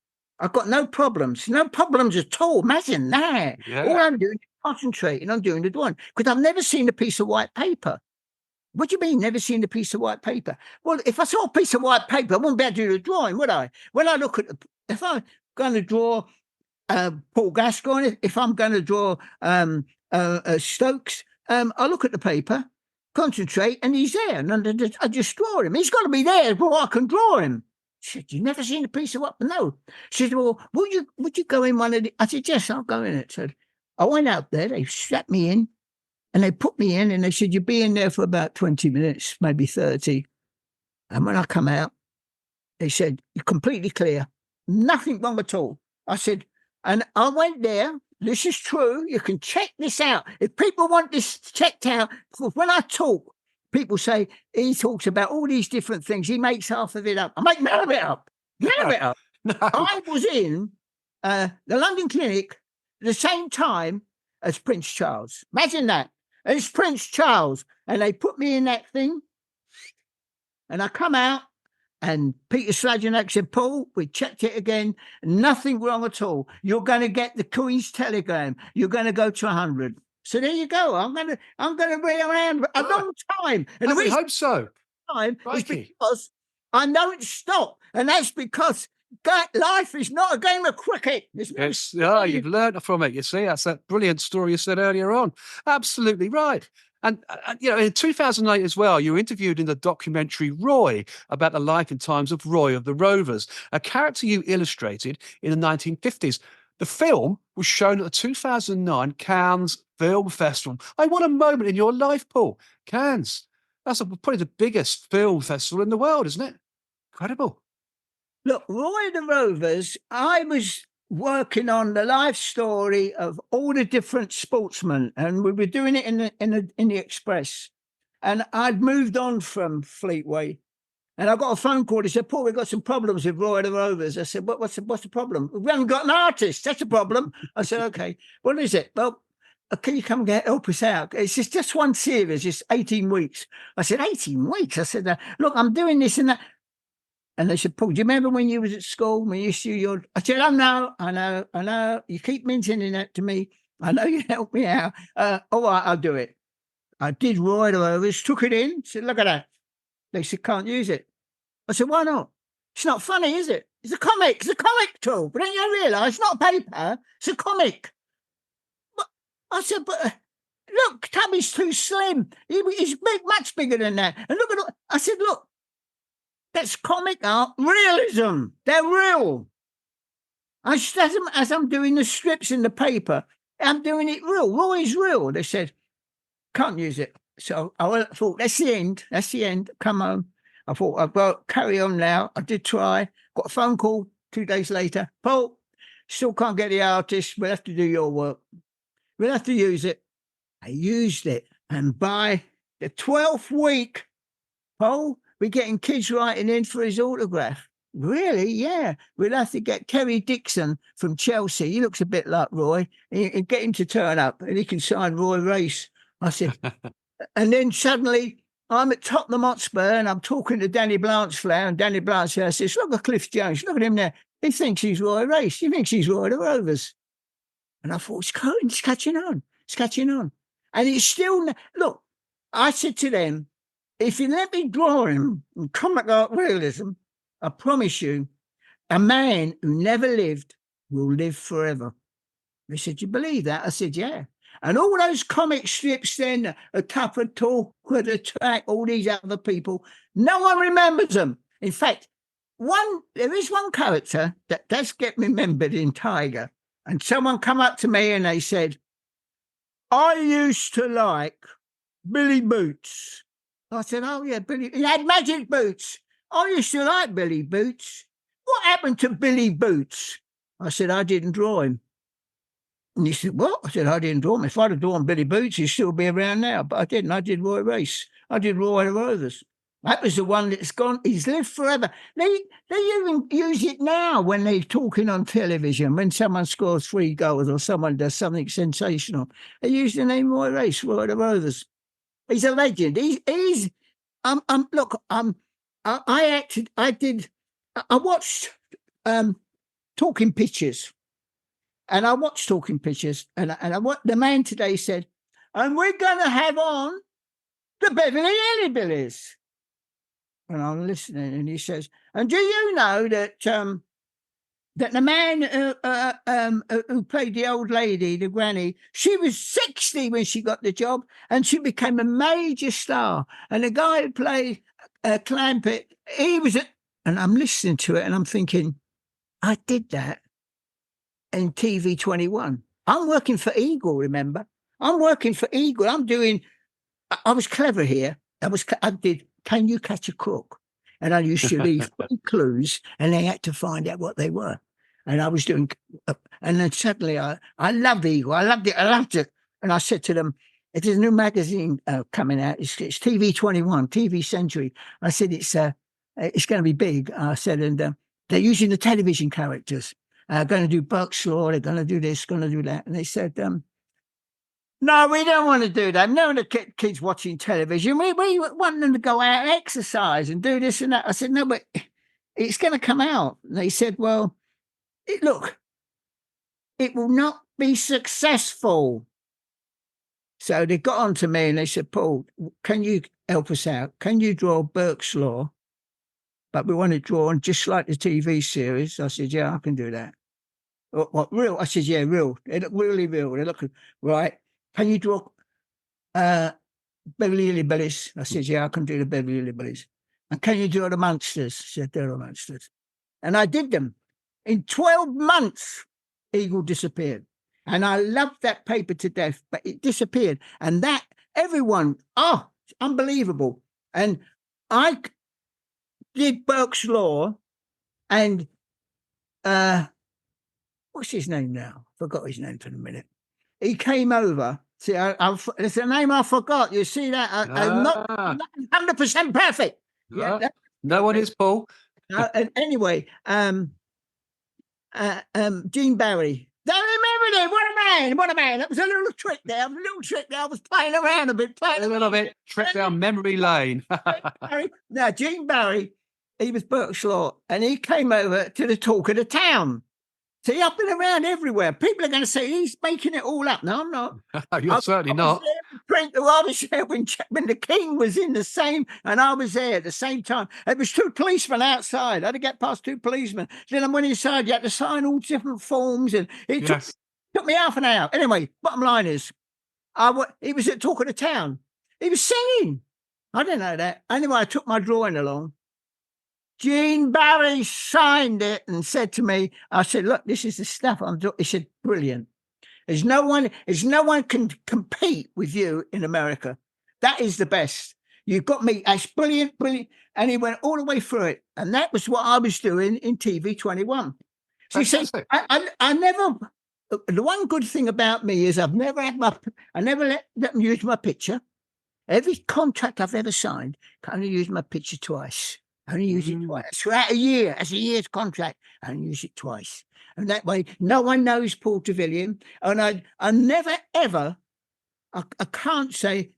I've got no problems at all. Imagine that. Yeah. All I'm doing is concentrating on doing the drawing because I've never seen a piece of white paper. What do you mean, never seen a piece of white paper? Well, if I saw a piece of white paper, I wouldn't be able to do the drawing, would I? When I look at, if I'm going to draw Paul Gascoigne, if I'm going to draw Stokes, I look at the paper, concentrate, and he's there, and I just draw him. He's got to be there before I can draw him. She said, "You've never seen a piece of what?" "No." She said, "Well, would you go in one of the?" I said, "Yes, I'll go in it." So I went out there, they strapped me in, and they put me in, and they said, "You'll be in there for about 20 minutes, maybe 30. And when I come out, they said, "You're completely clear. Nothing wrong at all." I said, and I went there. This is true. You can check this out. If people want this checked out, when I talk, people say he talks about all these different things. He makes half of it up. I make none of it up. None of it up. No. I was in the London Clinic at the same time as Prince Charles. Imagine that. It's Prince Charles. And they put me in that thing. And I come out. And Peter Slazenak said, "Paul, we checked it again. Nothing wrong at all. You're going to get the Queen's telegram. You're going to go to 100. So there you go. I'm going to be around a long time. And I hope so. Time is because I don't stop, and that's because life is not a game of cricket. Yes, you've learned from it. You see, that's that brilliant story you said earlier on. Absolutely right. And, in 2008 as well, you were interviewed in the documentary Roy about the life and times of Roy of the Rovers, a character you illustrated in the 1950s. The film was shown at the 2009 Cannes Film Festival. What a moment in your life, Paul. Cannes. That's probably the biggest film festival in the world, isn't it? Incredible. Look, Roy of the Rovers, I was working on the life story of all the different sportsmen, and we were doing it in the Express. And I'd moved on from Fleetway, and I got a phone call. He said, "Paul, we've got some problems with Roy of the Rovers." I said, what's the problem?" "We haven't got an artist. That's a problem." I said, "Okay, what is it?" "Well, can you come help us out? It's just one series. It's 18 weeks. I said, 18 weeks? I said, "Look, I'm doing this and that." And they said, "Paul, do you remember when you was at school? When you used to I said, I know. You keep mentioning that to me. I know you helped me out. All right, I'll do it." I did Roy the Rovers, took it in, said, "Look at that." They said, "Can't use it." I said, "Why not?" It's not funny, is it? It's a comic. It's a comic tool. But don't you realise? It's not paper. It's a comic. But I said, but look, Tubby's too slim. He's big, much bigger than that. And look at. I said, look, that's comic art. Realism. They're real. As I'm doing the strips in the paper, I'm doing it real. Roy's real. They said, can't use it. So I thought, that's the end. That's the end. Come home. I thought, I've got to carry on now. I did try. Got a phone call 2 days later. Paul, still can't get the artist. We'll have to do your work. We'll have to use it. I used it. And by the 12th week, Paul, we're getting kids writing in for his autograph. Really? Yeah. We'll have to get Kerry Dixon from Chelsea. He looks a bit like Roy. And get him to turn up and he can sign Roy Race. I said, and then suddenly I'm at Tottenham Hotspur and I'm talking to Danny Blanchflower, and Danny Blanchflower says, look at Cliff Jones. Look at him there. He thinks he's Roy Race. He thinks he's Roy the Rovers. And I thought, it's catching on. It's catching on. And it's still, look, I said to them, if you let me draw him in comic art realism, I promise you, a man who never lived will live forever. They said, you believe that? I said, yeah. And all those comic strips then, a Tupper Talker, the Track, all these other people, no one remembers them. In fact, there is one character that does get remembered in Tiger. And someone come up to me and they said, I used to like Billy Boots. I said, oh, yeah, Billy. He had magic boots. I used to like Billy Boots. What happened to Billy Boots? I said, I didn't draw him. And he said, what? I said, I didn't draw him. If I'd have drawn Billy Boots, he'd still be around now. But I didn't. I did Roy Race. I did Roy the Rovers. That was the one that's gone. He's lived forever. They even use it now when they're talking on television. When someone scores 3 goals or someone does something sensational, they use the name Roy Race, Roy the Rovers. He's a legend. I watched Talking Pictures. And I watched Talking Pictures, and the man today said, and we're going to have on the Beverly Hillbillies. And I'm listening, and he says, and do you know that that the man who played the old lady, the granny, she was 60 when she got the job, and she became a major star. And the guy who played Clampett, he was and I'm listening to it, and I'm thinking, I did that. In TV 21. I'm working for Eagle, remember? I'm working for Eagle. I was clever here. I did Can You Catch a Crook? And I used to leave 3 clues and they had to find out what they were. And I was doing, and then suddenly I loved Eagle. I loved it. And I said to them, there's a new magazine coming out. It's TV 21, TV Century. I said, it's going to be big. I said, and they're using the television characters. Going to do Burke's Law, they're going to do this, going to do that. And they said, no, we don't want to do that. No one the kids watching television. We want them to go out and exercise and do this and that. I said, no, but it's going to come out. And they said, well, look, it will not be successful. So they got on to me and they said, Paul, can you help us out? Can you draw Burke's Law? But we want it drawn just like the TV series. I said, yeah, I can do that. What, real? I said, yeah, real. They look really real. They look, right. Can you draw Beverly Hillbillies? I said, yeah, I can do the Beverly Hillbillies. And can you draw the monsters? I said, they're the monsters. And I did them. In 12 months, Eagle disappeared. And I loved that paper to death, but it disappeared. And that, everyone, it's unbelievable. And I did Burke's Law, and what's his name now? Forgot his name for a minute. He came over. See, it's a name I forgot. You see that? I'm not 100% perfect. No, yeah, no one is, Paul. And anyway, Gene Barry. Don't remember him. What a man. That was a little trick there. I was playing around a bit. A little bit. Trip down memory lane. Now, Gene Barry, he was Burke's Law, and he came over to the talk of the town. See, I've been around everywhere. People are going to say he's making it all up. No, I'm not. You're certainly not. I was there when the King was in the same, and I was there at the same time. It was 2 policemen outside. I had to get past 2 policemen. Then I went inside. You had to sign all different forms, and it took me half an hour. Anyway, bottom line is, he was at Talk of the Town. He was singing. I didn't know that. Anyway, I took my drawing along. Gene Barry signed it and said to me, I said, look, this is the stuff I'm doing. He said, brilliant. There's no one can compete with you in America. That is the best. You've got me. That's brilliant, brilliant. And he went all the way through it. And that was what I was doing in TV 21. So you see, I never, the one good thing about me is I never let them use my picture. Every contract I've ever signed, I can only use my picture twice. I only use it twice. Throughout a year, as a year's contract, I only use it twice. And that way, no one knows Paul Trevillion. And I never, ever, I can't say,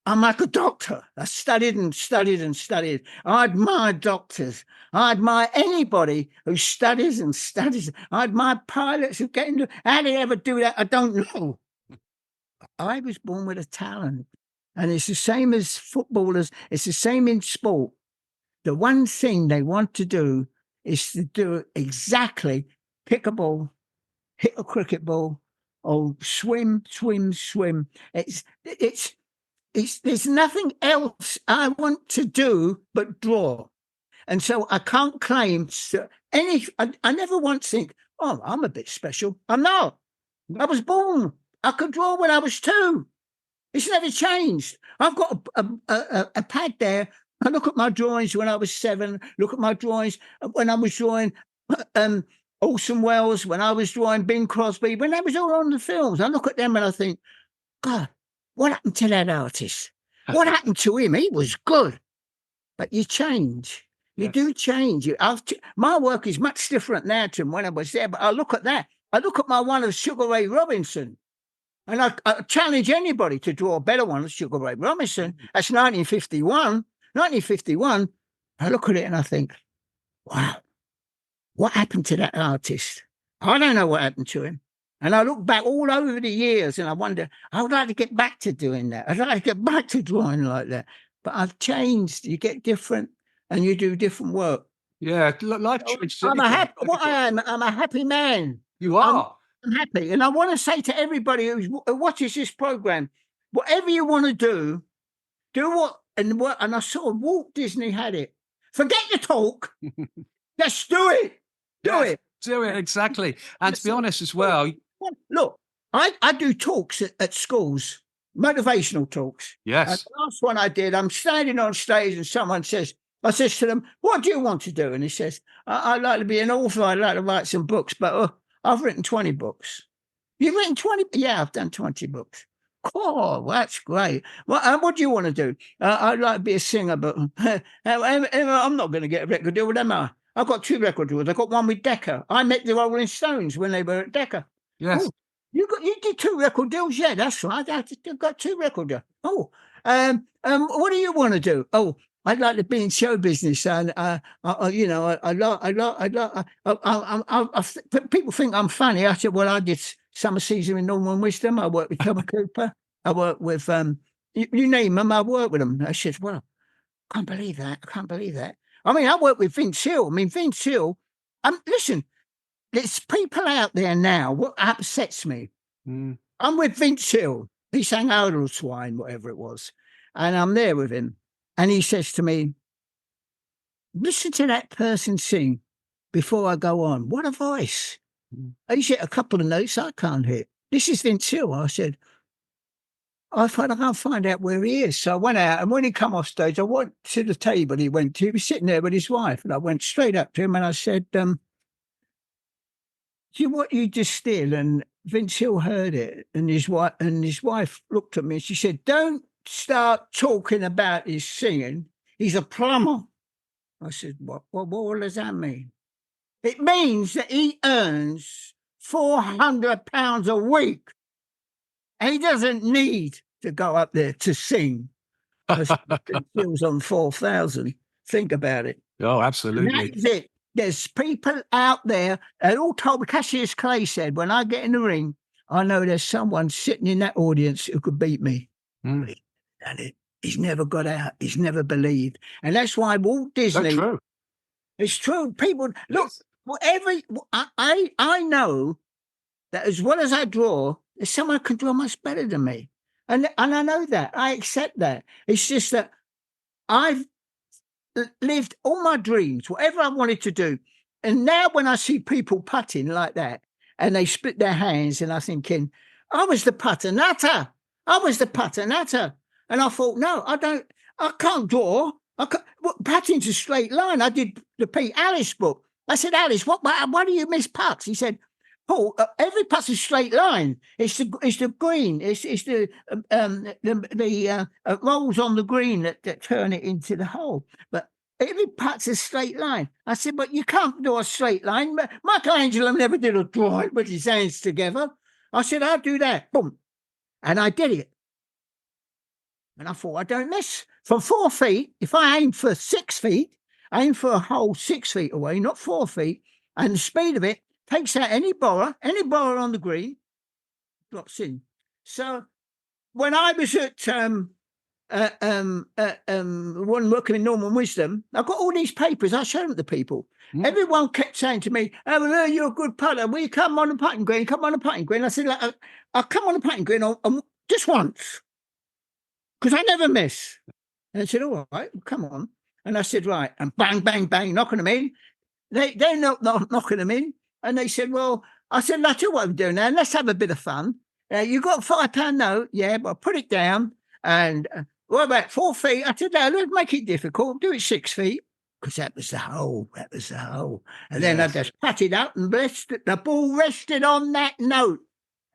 I'm like a doctor. I studied and studied and studied. I admire doctors. I admire anybody who studies and studies. I admire pilots who get into, how they ever do that, I don't know. I was born with a talent. And it's the same as footballers. It's the same in sport. The one thing they want to do is to do exactly pick a ball, hit a cricket ball, or swim. It's there's nothing else I want to do but draw. And so I can't claim I never once think, oh, I'm a bit special. I'm not. I was born. I could draw when I was 2. It's never changed. I've got a pad there. I look at my drawings when I was 7. Look at my drawings when I was drawing Orson Welles, when I was drawing Bing Crosby, when that was all on the films. I look at them and I think, God, what happened to that artist? What happened to him? He was good. But you change. You do change. My work is much different now to when I was there, but I look at that. I look at my one of Sugar Ray Robinson. And I challenge anybody to draw a better one than Sugar Ray Robinson. That's 1951. 1951, I look at it and I think, wow, what happened to that artist? I don't know what happened to him. And I look back all over the years and I wonder, I would like to get back to doing that. I'd like to get back to drawing like that. But I've changed. You get different and you do different work. Yeah, life changes. I'm a happy man. You are. I'm happy. And I want to say to everybody who watches this program, whatever you want to do what, and I saw Walt Disney had it. Forget the talk. Just do it. Do it, exactly. And to be honest as well. Look, I do talks at schools, motivational talks. Yes. And the last one I did, I'm standing on stage and someone says, I says to them, what do you want to do? And he says, I'd like to be an author. I'd like to write some books, but I've written 20 books. You've written 20? Yeah, I've done 20 books. Oh, that's great. Well, what do you want to do? I'd like to be a singer, but I'm not going to get a record deal with them, am I? I've got 2 record deals. I've got one with Decca. I met the Rolling Stones when they were at Decca. Yes. Oh, you did 2 record deals? Yeah, that's right. I've got 2 record deals. Oh, what do you want to do? Oh, I'd like to be in show business, and people think I'm funny. I said, well, I did Summer Season in Norman Wisdom. I worked with Thomas Cooper. I worked with you name them. I worked with them. I said, well, I can't believe that. I mean, I worked with Vince Hill. I mean, Vince Hill. Listen, there's people out there now. What upsets me? I'm with Vince Hill. He sang Idle Swine, whatever it was, and I'm there with him. And he says to me, listen to that person sing before I go on. What a voice. He's hit a couple of notes I can't hit. This is Vince Hill. I said, I can't find out where he is. So I went out, and when he come off stage, I went to the table he went to. He was sitting there with his wife, and I went straight up to him and I said, see what you just did? And Vince Hill heard it, and his wife looked at me and she said, don't start talking about his singing. He's a plumber. I said, what does that mean? It means that he earns £400 a week. And he doesn't need to go up there to sing. He was on 4,000. Think about it. Oh, absolutely. And that's it. There's people out there, and all told, Cassius Clay said, when I get in the ring, I know there's someone sitting in that audience who could beat me. Mm. And he's never got out. He's never believed. And that's why Walt So Disney, true. it's true. People, look, Yes. I know that as well as I draw, there's someone who can draw much better than me. And I know that. I accept that. It's just that I've lived all my dreams, whatever I wanted to do. And now when I see people putting like that and they split their hands and I'm thinking, I was the putter nutter. I was the putter nutter. And I thought, no, I can't draw. Putting's a straight line. I did the Pete Alice book. I said, Alice, why do you miss putts? He said, Paul, every putt's a straight line. It's the green. It's the rolls on the green that turn it into the hole. But every putt's a straight line. I said, but you can't do a straight line. Michelangelo never did a drawing with his hands together. I said, I'll do that. Boom. And I did it. And I thought, I don't miss. From 4 feet, if I aim for 6 feet, I aim for a hole 6 feet away, not 4 feet. And the speed of it takes out any borrower on the green, drops in. So when I was at one working in Norman Wisdom, I got all these papers. I showed them to people. Everyone kept saying to me, "Oh, well, you're a good putter. Will you come on the putting green? Come on the putting green." I said, "I'll come on the putting green just once, because I never miss." And they said, "All right, come on." And I said, "Right," and bang, bang, bang, knocking them in. They're not knocking them in. And they said, well, I said, that's what I'm doing now. Let's have a bit of fun. You got a £5 note? Yeah, but I'll put it down. And what about 4 feet? I said, no, let's make it difficult. Do it 6 feet. Because that was the hole. And then I just patted up and the ball rested on that note.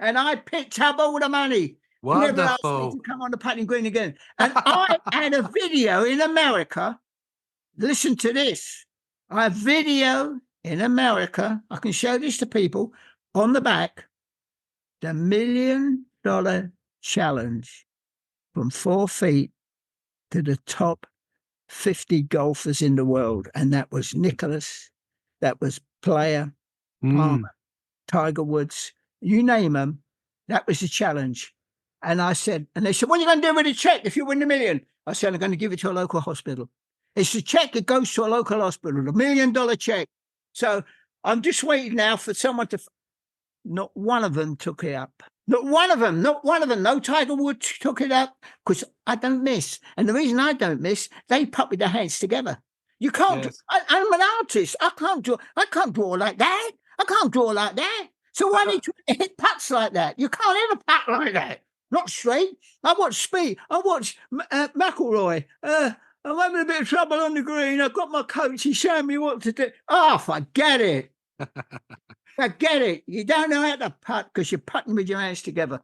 And I picked up all the money. Wonderful. Never asked me to come on the putting green again. And I had a video in America. Listen to this. I have video in America. I can show this to people on the back. The $1 million challenge from 4 feet to the top 50 golfers in the world. And that was Nicholas. That was Player, Palmer, Tiger Woods, you name them. That was the challenge. And I said, and they said, what are you going to do with the check if you win the $1 million? I said, I'm going to give it to a local hospital. It's a check that goes to a local hospital, $1 million check. So I'm just waiting now for someone to. Not one of them took it up. Not one of them. No Tiger Woods took it up because I don't miss. And the reason I don't miss, they putt with their hands together. You can't. Yes. I'm an artist. I can't draw like that. I can't draw like that. So why don't you hit putts like that? You can't hit a putt like that. Not straight. I watch Speed. I watch McIlroy. I'm having a bit of trouble on the green. I've got my coach. He's showing me what to do. Oh, forget it. Forget it. You don't know how to putt because you're putting with your hands together.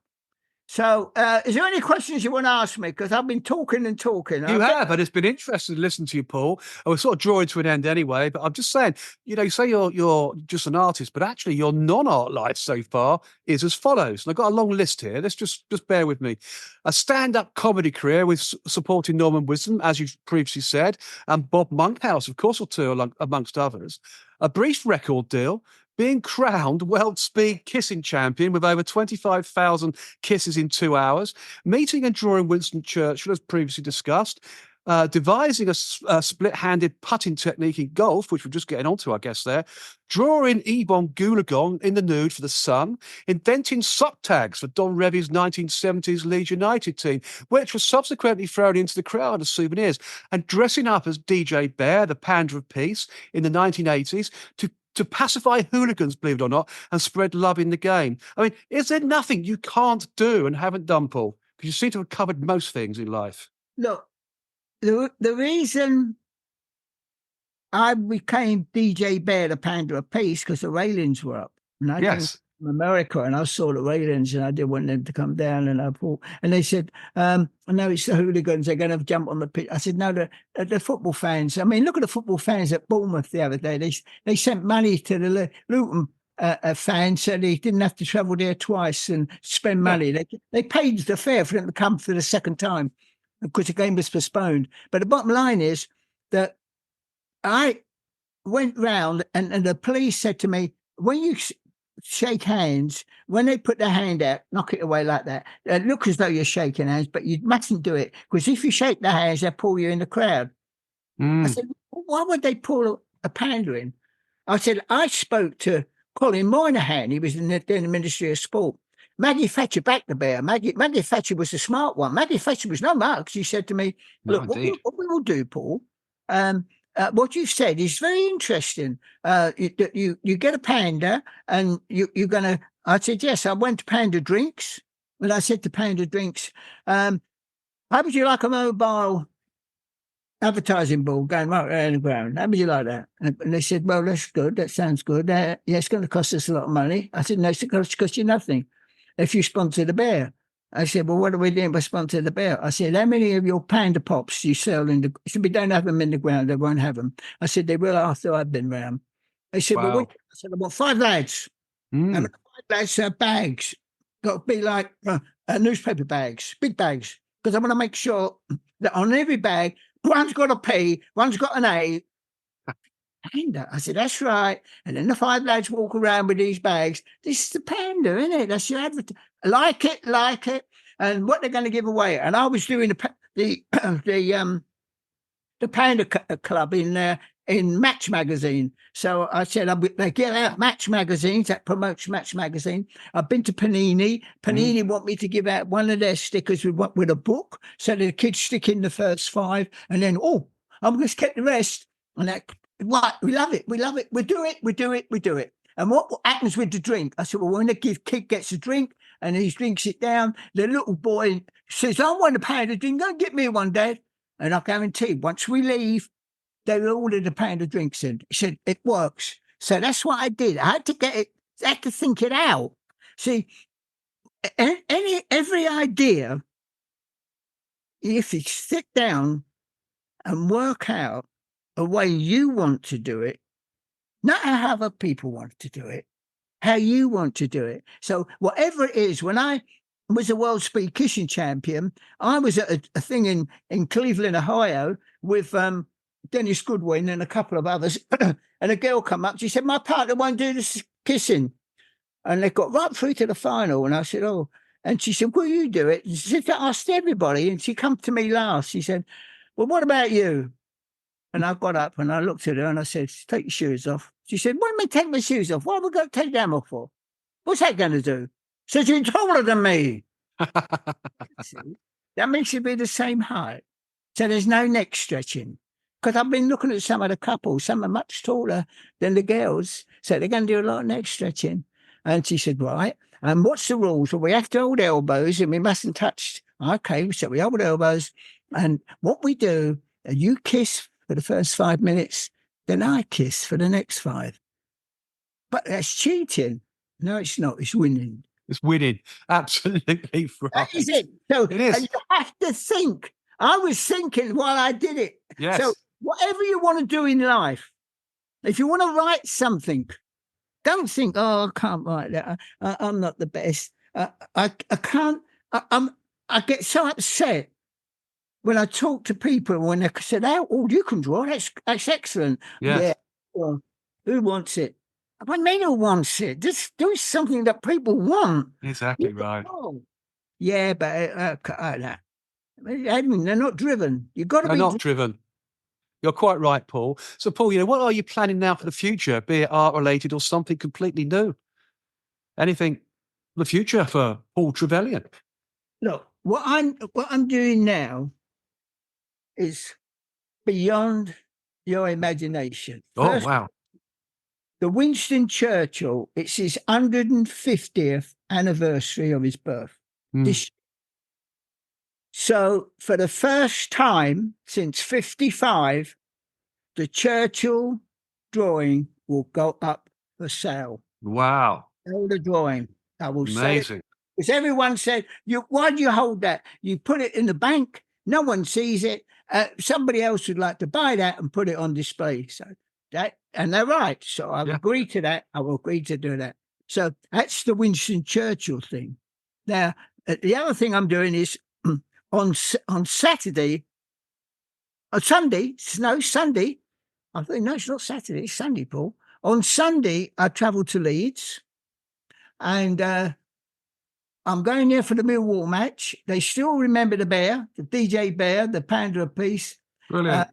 So is there any questions you want to ask me? Because I've been talking and talking. You have, and it's been interesting to listen to you, Paul. I was sort of drawing to an end anyway, but I'm just saying, you say you're just an artist, but actually your non-art life so far is as follows. And I've got a long list here. Let's just bear with me. A stand-up comedy career with supporting Norman Wisdom, as you've previously said, and Bob Monkhouse, of course, or two, amongst others. A brief record deal, being crowned world speed kissing champion with over 25,000 kisses in 2 hours, meeting and drawing Winston Churchill, as previously discussed, devising a split-handed putting technique in golf, which we're just getting onto, I guess, there, drawing Ebon Goolagong in the nude for the Sun, inventing sock tags for Don Revie's 1970s Leeds United team, which was subsequently thrown into the crowd as souvenirs, and dressing up as DJ Bear, the Panda of Peace, in the 1980s to pacify hooligans, believe it or not, and spread love in the game. I mean, is there nothing you can't do and haven't done, Paul? Because you seem to have covered most things in life. Look, the reason I became DJ Bear, the Panda of Peace, because the railings were up. And I came from America and I saw the railings and I didn't want them to come down. And I thought, and they said, I know it's the hooligans, they're going to jump on the pitch. I said, no, the football fans. I mean, look at the football fans at Bournemouth the other day. They sent money to the Luton fans so they didn't have to travel there twice and spend money. Yeah. They paid the fare for them to come for the second time because the game was postponed. But the bottom line is that I went round and the police said to me, when you shake hands, when they put their hand out, knock it away like that. Look as though you're shaking hands, but you mustn't do it, because if you shake their hands, they'll pull you in the crowd. I said, why would they pull a panda in? I said, I spoke to Colin Moynihan. He was in the Ministry of Sport. Maggie Thatcher backed the bear. Maggie Thatcher was the smart one. Maggie Thatcher was no mark. She said to me, look, what we will do, Paul, what you've said is very interesting. You get a panda and you're going to, I said, yes, I went to Panda Drinks. And I said to Panda Drinks, how would you like a mobile advertising board going right around the ground? How would you like that? And they said, well, that's good. That sounds good. Yeah, it's going to cost us a lot of money. I said, no, it's going to cost you nothing if you sponsor the bear. I said, well, what are we doing by sponsor the bear? I said, how many of your panda pops you sell in the, so we don't have them in the ground, they won't have them. I said, they will after I've been round. They said, well, I said, I want 5 lads. And 5 lads have bags. Got to be like newspaper bags, big bags. Because I want to make sure that on every bag, one's got a P, one's got an A. Panda. I said, that's right. And then the 5 lads walk around with these bags. This is the panda, isn't it? That's your advertising. Like it. And what they're going to give away. And I was doing the Panda Club in Match magazine. So I said, they get out Match magazines, that promotes Match magazine. I've been to Panini. Panini want me to give out one of their stickers with a book, so the kids stick in the first 5, and then I'm going to get the rest. And that, what, we love it. We do it. And what happens with the drink? I said, well, when the kid gets a drink and he drinks it down, the little boy says, I want a Panda drink. Go and get me one, Dad. And I guarantee, once we leave, they will order the Panda drinks in. He said, it works. So that's what I did. I had to get it, I had to think it out. See, every idea, if you sit down and work out a way you want to do it, not how other people want to do it, how you want to do it. So whatever it is, when I was a world speed kissing champion, I was at a thing in Cleveland, Ohio, with Dennis Goodwin and a couple of others, and a girl come up. She said, my partner won't do this kissing. And they got right through to the final. And I said, oh. And she said, will you do it? And she said, I asked everybody. And she come to me last. She said, well, what about you? And I got up and I looked at her and I said, take your shoes off. She said, what do you mean take my shoes off? What have we got to take them off for? What's that going to do? She said, you're taller than me. That makes you be the same height. So there's no neck stretching. Because I've been looking at some of the couples, some are much taller than the girls. So they're going to do a lot of neck stretching. And she said, right. And what's the rules? Well, we have to hold elbows and we mustn't touch. Okay, so we hold elbows. And what we do, you kiss for the first 5 minutes, then I kiss for the next 5. But that's cheating. No, it's not. It's winning. It's winning. Absolutely right. That is it. So it is. You have to think. I was thinking while I did it. Yes. So whatever you want to do in life, if you want to write something, don't think, oh, I can't write that. I'm not the best. I can't. I get so upset when I talk to people when they said, "Oh, you can draw. That's excellent." Yes. Yeah. Well, who wants it? What do you mean who wants it? Just do something that people want. Exactly right. Yeah, but they're not driven. You've got to be not driven. You're quite right, Paul. So, Paul, what are you planning now for the future, be it art-related or something completely new? Anything for the future for Paul Trevillion? Look, what I'm doing now is beyond your imagination. First, wow. The Winston Churchill, it's his 150th anniversary of his birth. So for the first time since 55, the Churchill drawing will go up for sale. Wow. Hold the drawing. I will say. Amazing. Because everyone said, why do you hold that? You put it in the bank. No one sees it. Somebody else would like to buy that and put it on display. So and they're right. So I've agreed to that. I will agree to do that. So that's the Winston Churchill thing. Now, the other thing I'm doing is on Saturday, on Sunday, Sunday. I think, no, it's not Saturday, it's Sunday, Paul. On Sunday, I travel to Leeds And I'm going there for the Millwall match. They still remember the bear, the DJ Bear, the pounder a piece. Brilliant.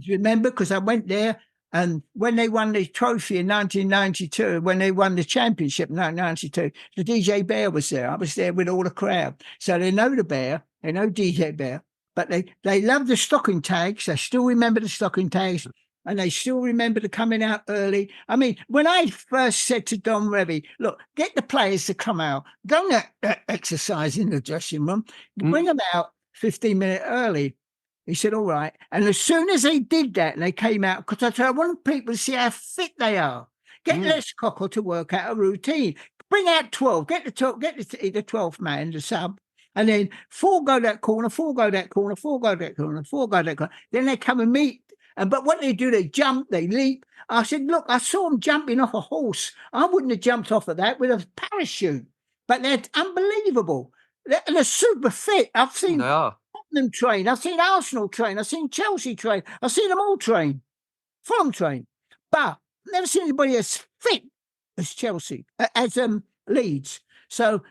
Remember, because I went there, and when they won the trophy in 1992, when they won the championship in 1992, the DJ Bear was there. I was there with all the crowd. So they know the bear, they know DJ Bear, but they love the stocking tags. They still remember the stocking tags, and they still remember the coming out early. I mean, when I first said to Don Revie, look, get the players to come out, don't exercise in the dressing room, bring them out 15 minutes early. He said, all right. And as soon as they did that and they came out, because I said, I want people to see how fit they are. Get Les Cocker to work out a routine. Bring out 12. Get the 12th man, the sub. And then 4 go that corner, 4 go that corner, 4 go that corner, 4 go that corner. Then they come and meet. But what they do, they jump, they leap. I said, look, I saw them jumping off a horse. I wouldn't have jumped off of that with a parachute. But they're unbelievable. They're super fit. I've seen Tottenham train. I've seen Arsenal train. I've seen Chelsea train. I've seen them all train. Fulham train. But I've never seen anybody as fit as Chelsea, as Leeds. So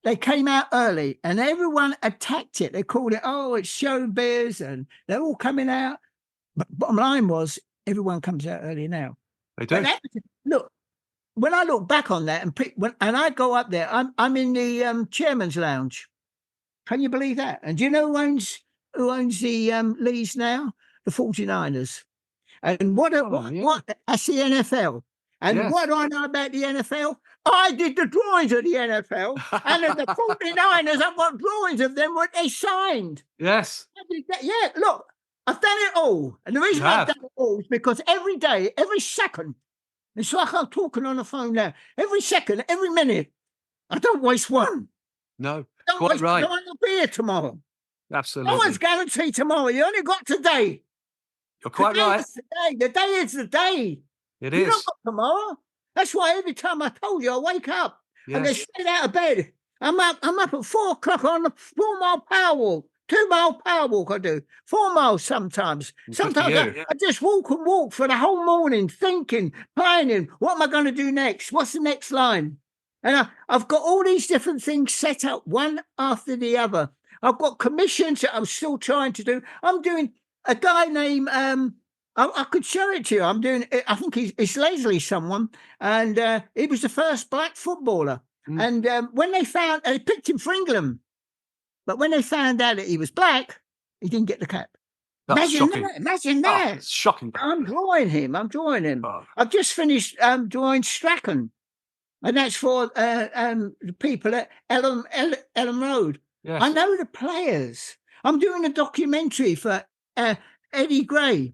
they came out early and everyone attacked it. They called it, it's show bears, and they're all coming out. But bottom line was, everyone comes out early now. They do. Look, when I look back on that, and I go up there, I'm in the chairman's lounge. Can you believe that? And do you know who owns the Leeds now? The 49ers. And what that's the NFL. And what do I know about the NFL? I did the drawings of the NFL. And at the 49ers, I've got drawings of them what they signed. Yes. Yeah, look, I've done it all. And the reason I've done it all is because every day, every second, it's like I'm talking on the phone now. Every second, every minute, I don't waste one. No, quite right. No one will be here tomorrow. Absolutely. No one's guaranteed tomorrow. You only got today. You're quite right. The day is the day. It you is. Don't got tomorrow. That's why every time I told you, I wake up and they straight out of bed. I'm up at 4 o'clock on the 4-mile power walk. 2-mile power walk I do. 4 miles sometimes. Sometimes I just walk for the whole morning, thinking, planning, what am I going to do next? What's the next line? And I've got all these different things set up one after the other. I've got commissions that I'm still trying to do. I'm doing a guy named, I could show it to you. I'm doing, I think it's Leslie someone, and he was the first black footballer. And when they picked him for England, but when they found out that he was black, he didn't get the cap. That's shocking. Imagine that. It's shocking. I'm drawing him. Oh. I've just finished drawing Strachan. And that's for the people at Ellen Road. Yes. I know the players. I'm doing a documentary for Eddie Gray.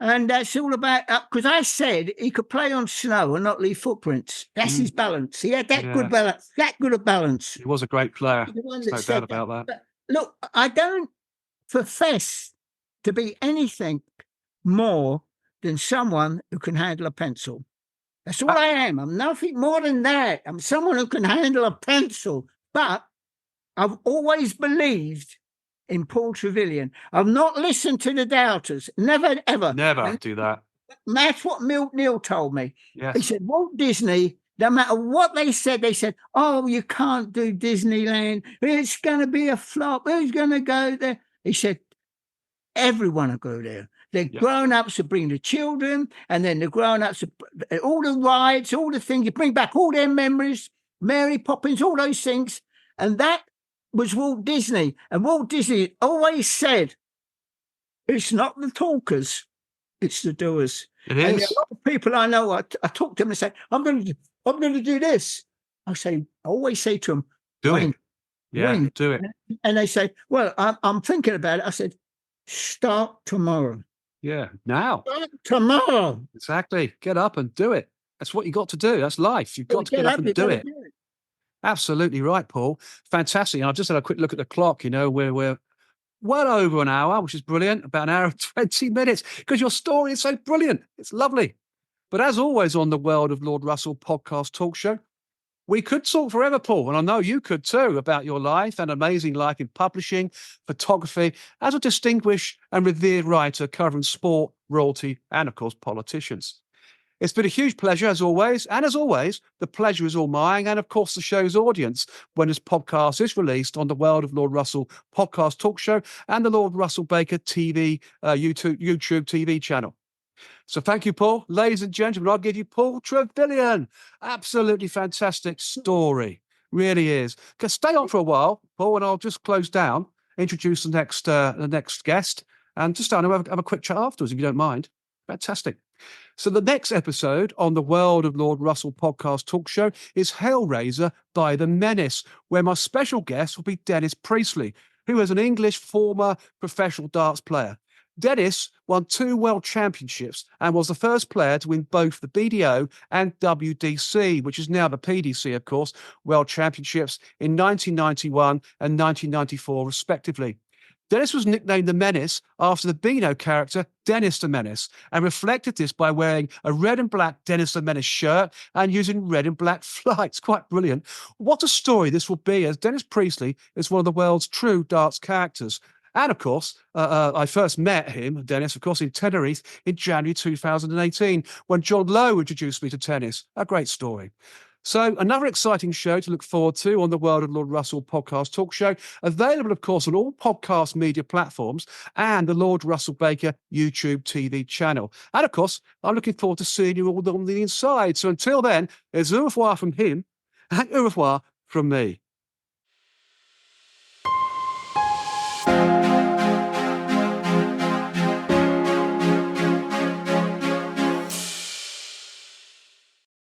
And that's all about, because I said he could play on snow and not leave footprints. That's his balance. He had that good balance, that good a balance. He was a great player. There's no doubt about that. But look, I don't profess to be anything more than someone who can handle a pencil. That's all I am. I'm nothing more than that. I'm someone who can handle a pencil. But I've always believed in Paul Trevillion. I've not listened to the doubters. Never, ever. Never do that. That's what Milt Neal told me. Yes. He said, Walt Disney, no matter what they said, you can't do Disneyland. It's going to be a flop. Who's going to go there? He said, everyone will go there. The grown-ups will bring the children, and then the grown-ups, all the rides, all the things, you bring back all their memories, Mary Poppins, all those things. And that was Walt Disney. And Walt Disney always said, it's not the talkers, it's the doers. It and is. a lot of people I know, I talk to them and say, I'm going to do this. I always say to them, do it. Do it. And they say, well, I'm thinking about it. I said, start tomorrow. Yeah, now. Start tomorrow. Exactly. Get up and do it. That's what you got to do. That's life. You've got to get up and do it. Absolutely right, Paul. Fantastic. And I've just had a quick look at the clock. We're well over an hour, which is brilliant. About an hour and 20 minutes, because your story is so brilliant. It's lovely. But as always on the World of Lord Russell podcast talk show, we could talk forever, Paul, and I know you could too, about your life and amazing life in publishing, photography, as a distinguished and revered writer covering sport, royalty, and, of course, politicians. It's been a huge pleasure, as always. And as always, the pleasure is all mine. And of course, the show's audience when this podcast is released on the World of Lord Russell podcast talk show and the Lord Russell Baker TV, YouTube TV channel. So thank you, Paul. Ladies and gentlemen, I'll give you Paul Trevillion. Absolutely fantastic story. Really is. Stay on for a while, Paul, and I'll just close down, introduce the next guest, and just have a quick chat afterwards, if you don't mind. Fantastic. So the next episode on the World of Lord Russell podcast talk show is Hellraiser by the Menace, where my special guest will be Dennis Priestley, who is an English former professional darts player. Dennis won 2 world championships and was the first player to win both the BDO and WDC, which is now the PDC, of course, world championships in 1991 and 1994, respectively. Dennis was nicknamed the Menace after the Beano character Dennis the Menace, and reflected this by wearing a red and black Dennis the Menace shirt and using red and black flights. Quite brilliant. What a story this will be, as Dennis Priestley is one of the world's true darts characters. And of course, I first met him, Dennis, of course, in Tenerife in January 2018, when John Lowe introduced me to tennis. A great story. So another exciting show to look forward to on the World of Lord Russell podcast talk show, available, of course, on all podcast media platforms and the Lord Russell Baker YouTube TV channel. And, of course, I'm looking forward to seeing you all on the inside. So until then, it's au revoir from him and au revoir from me.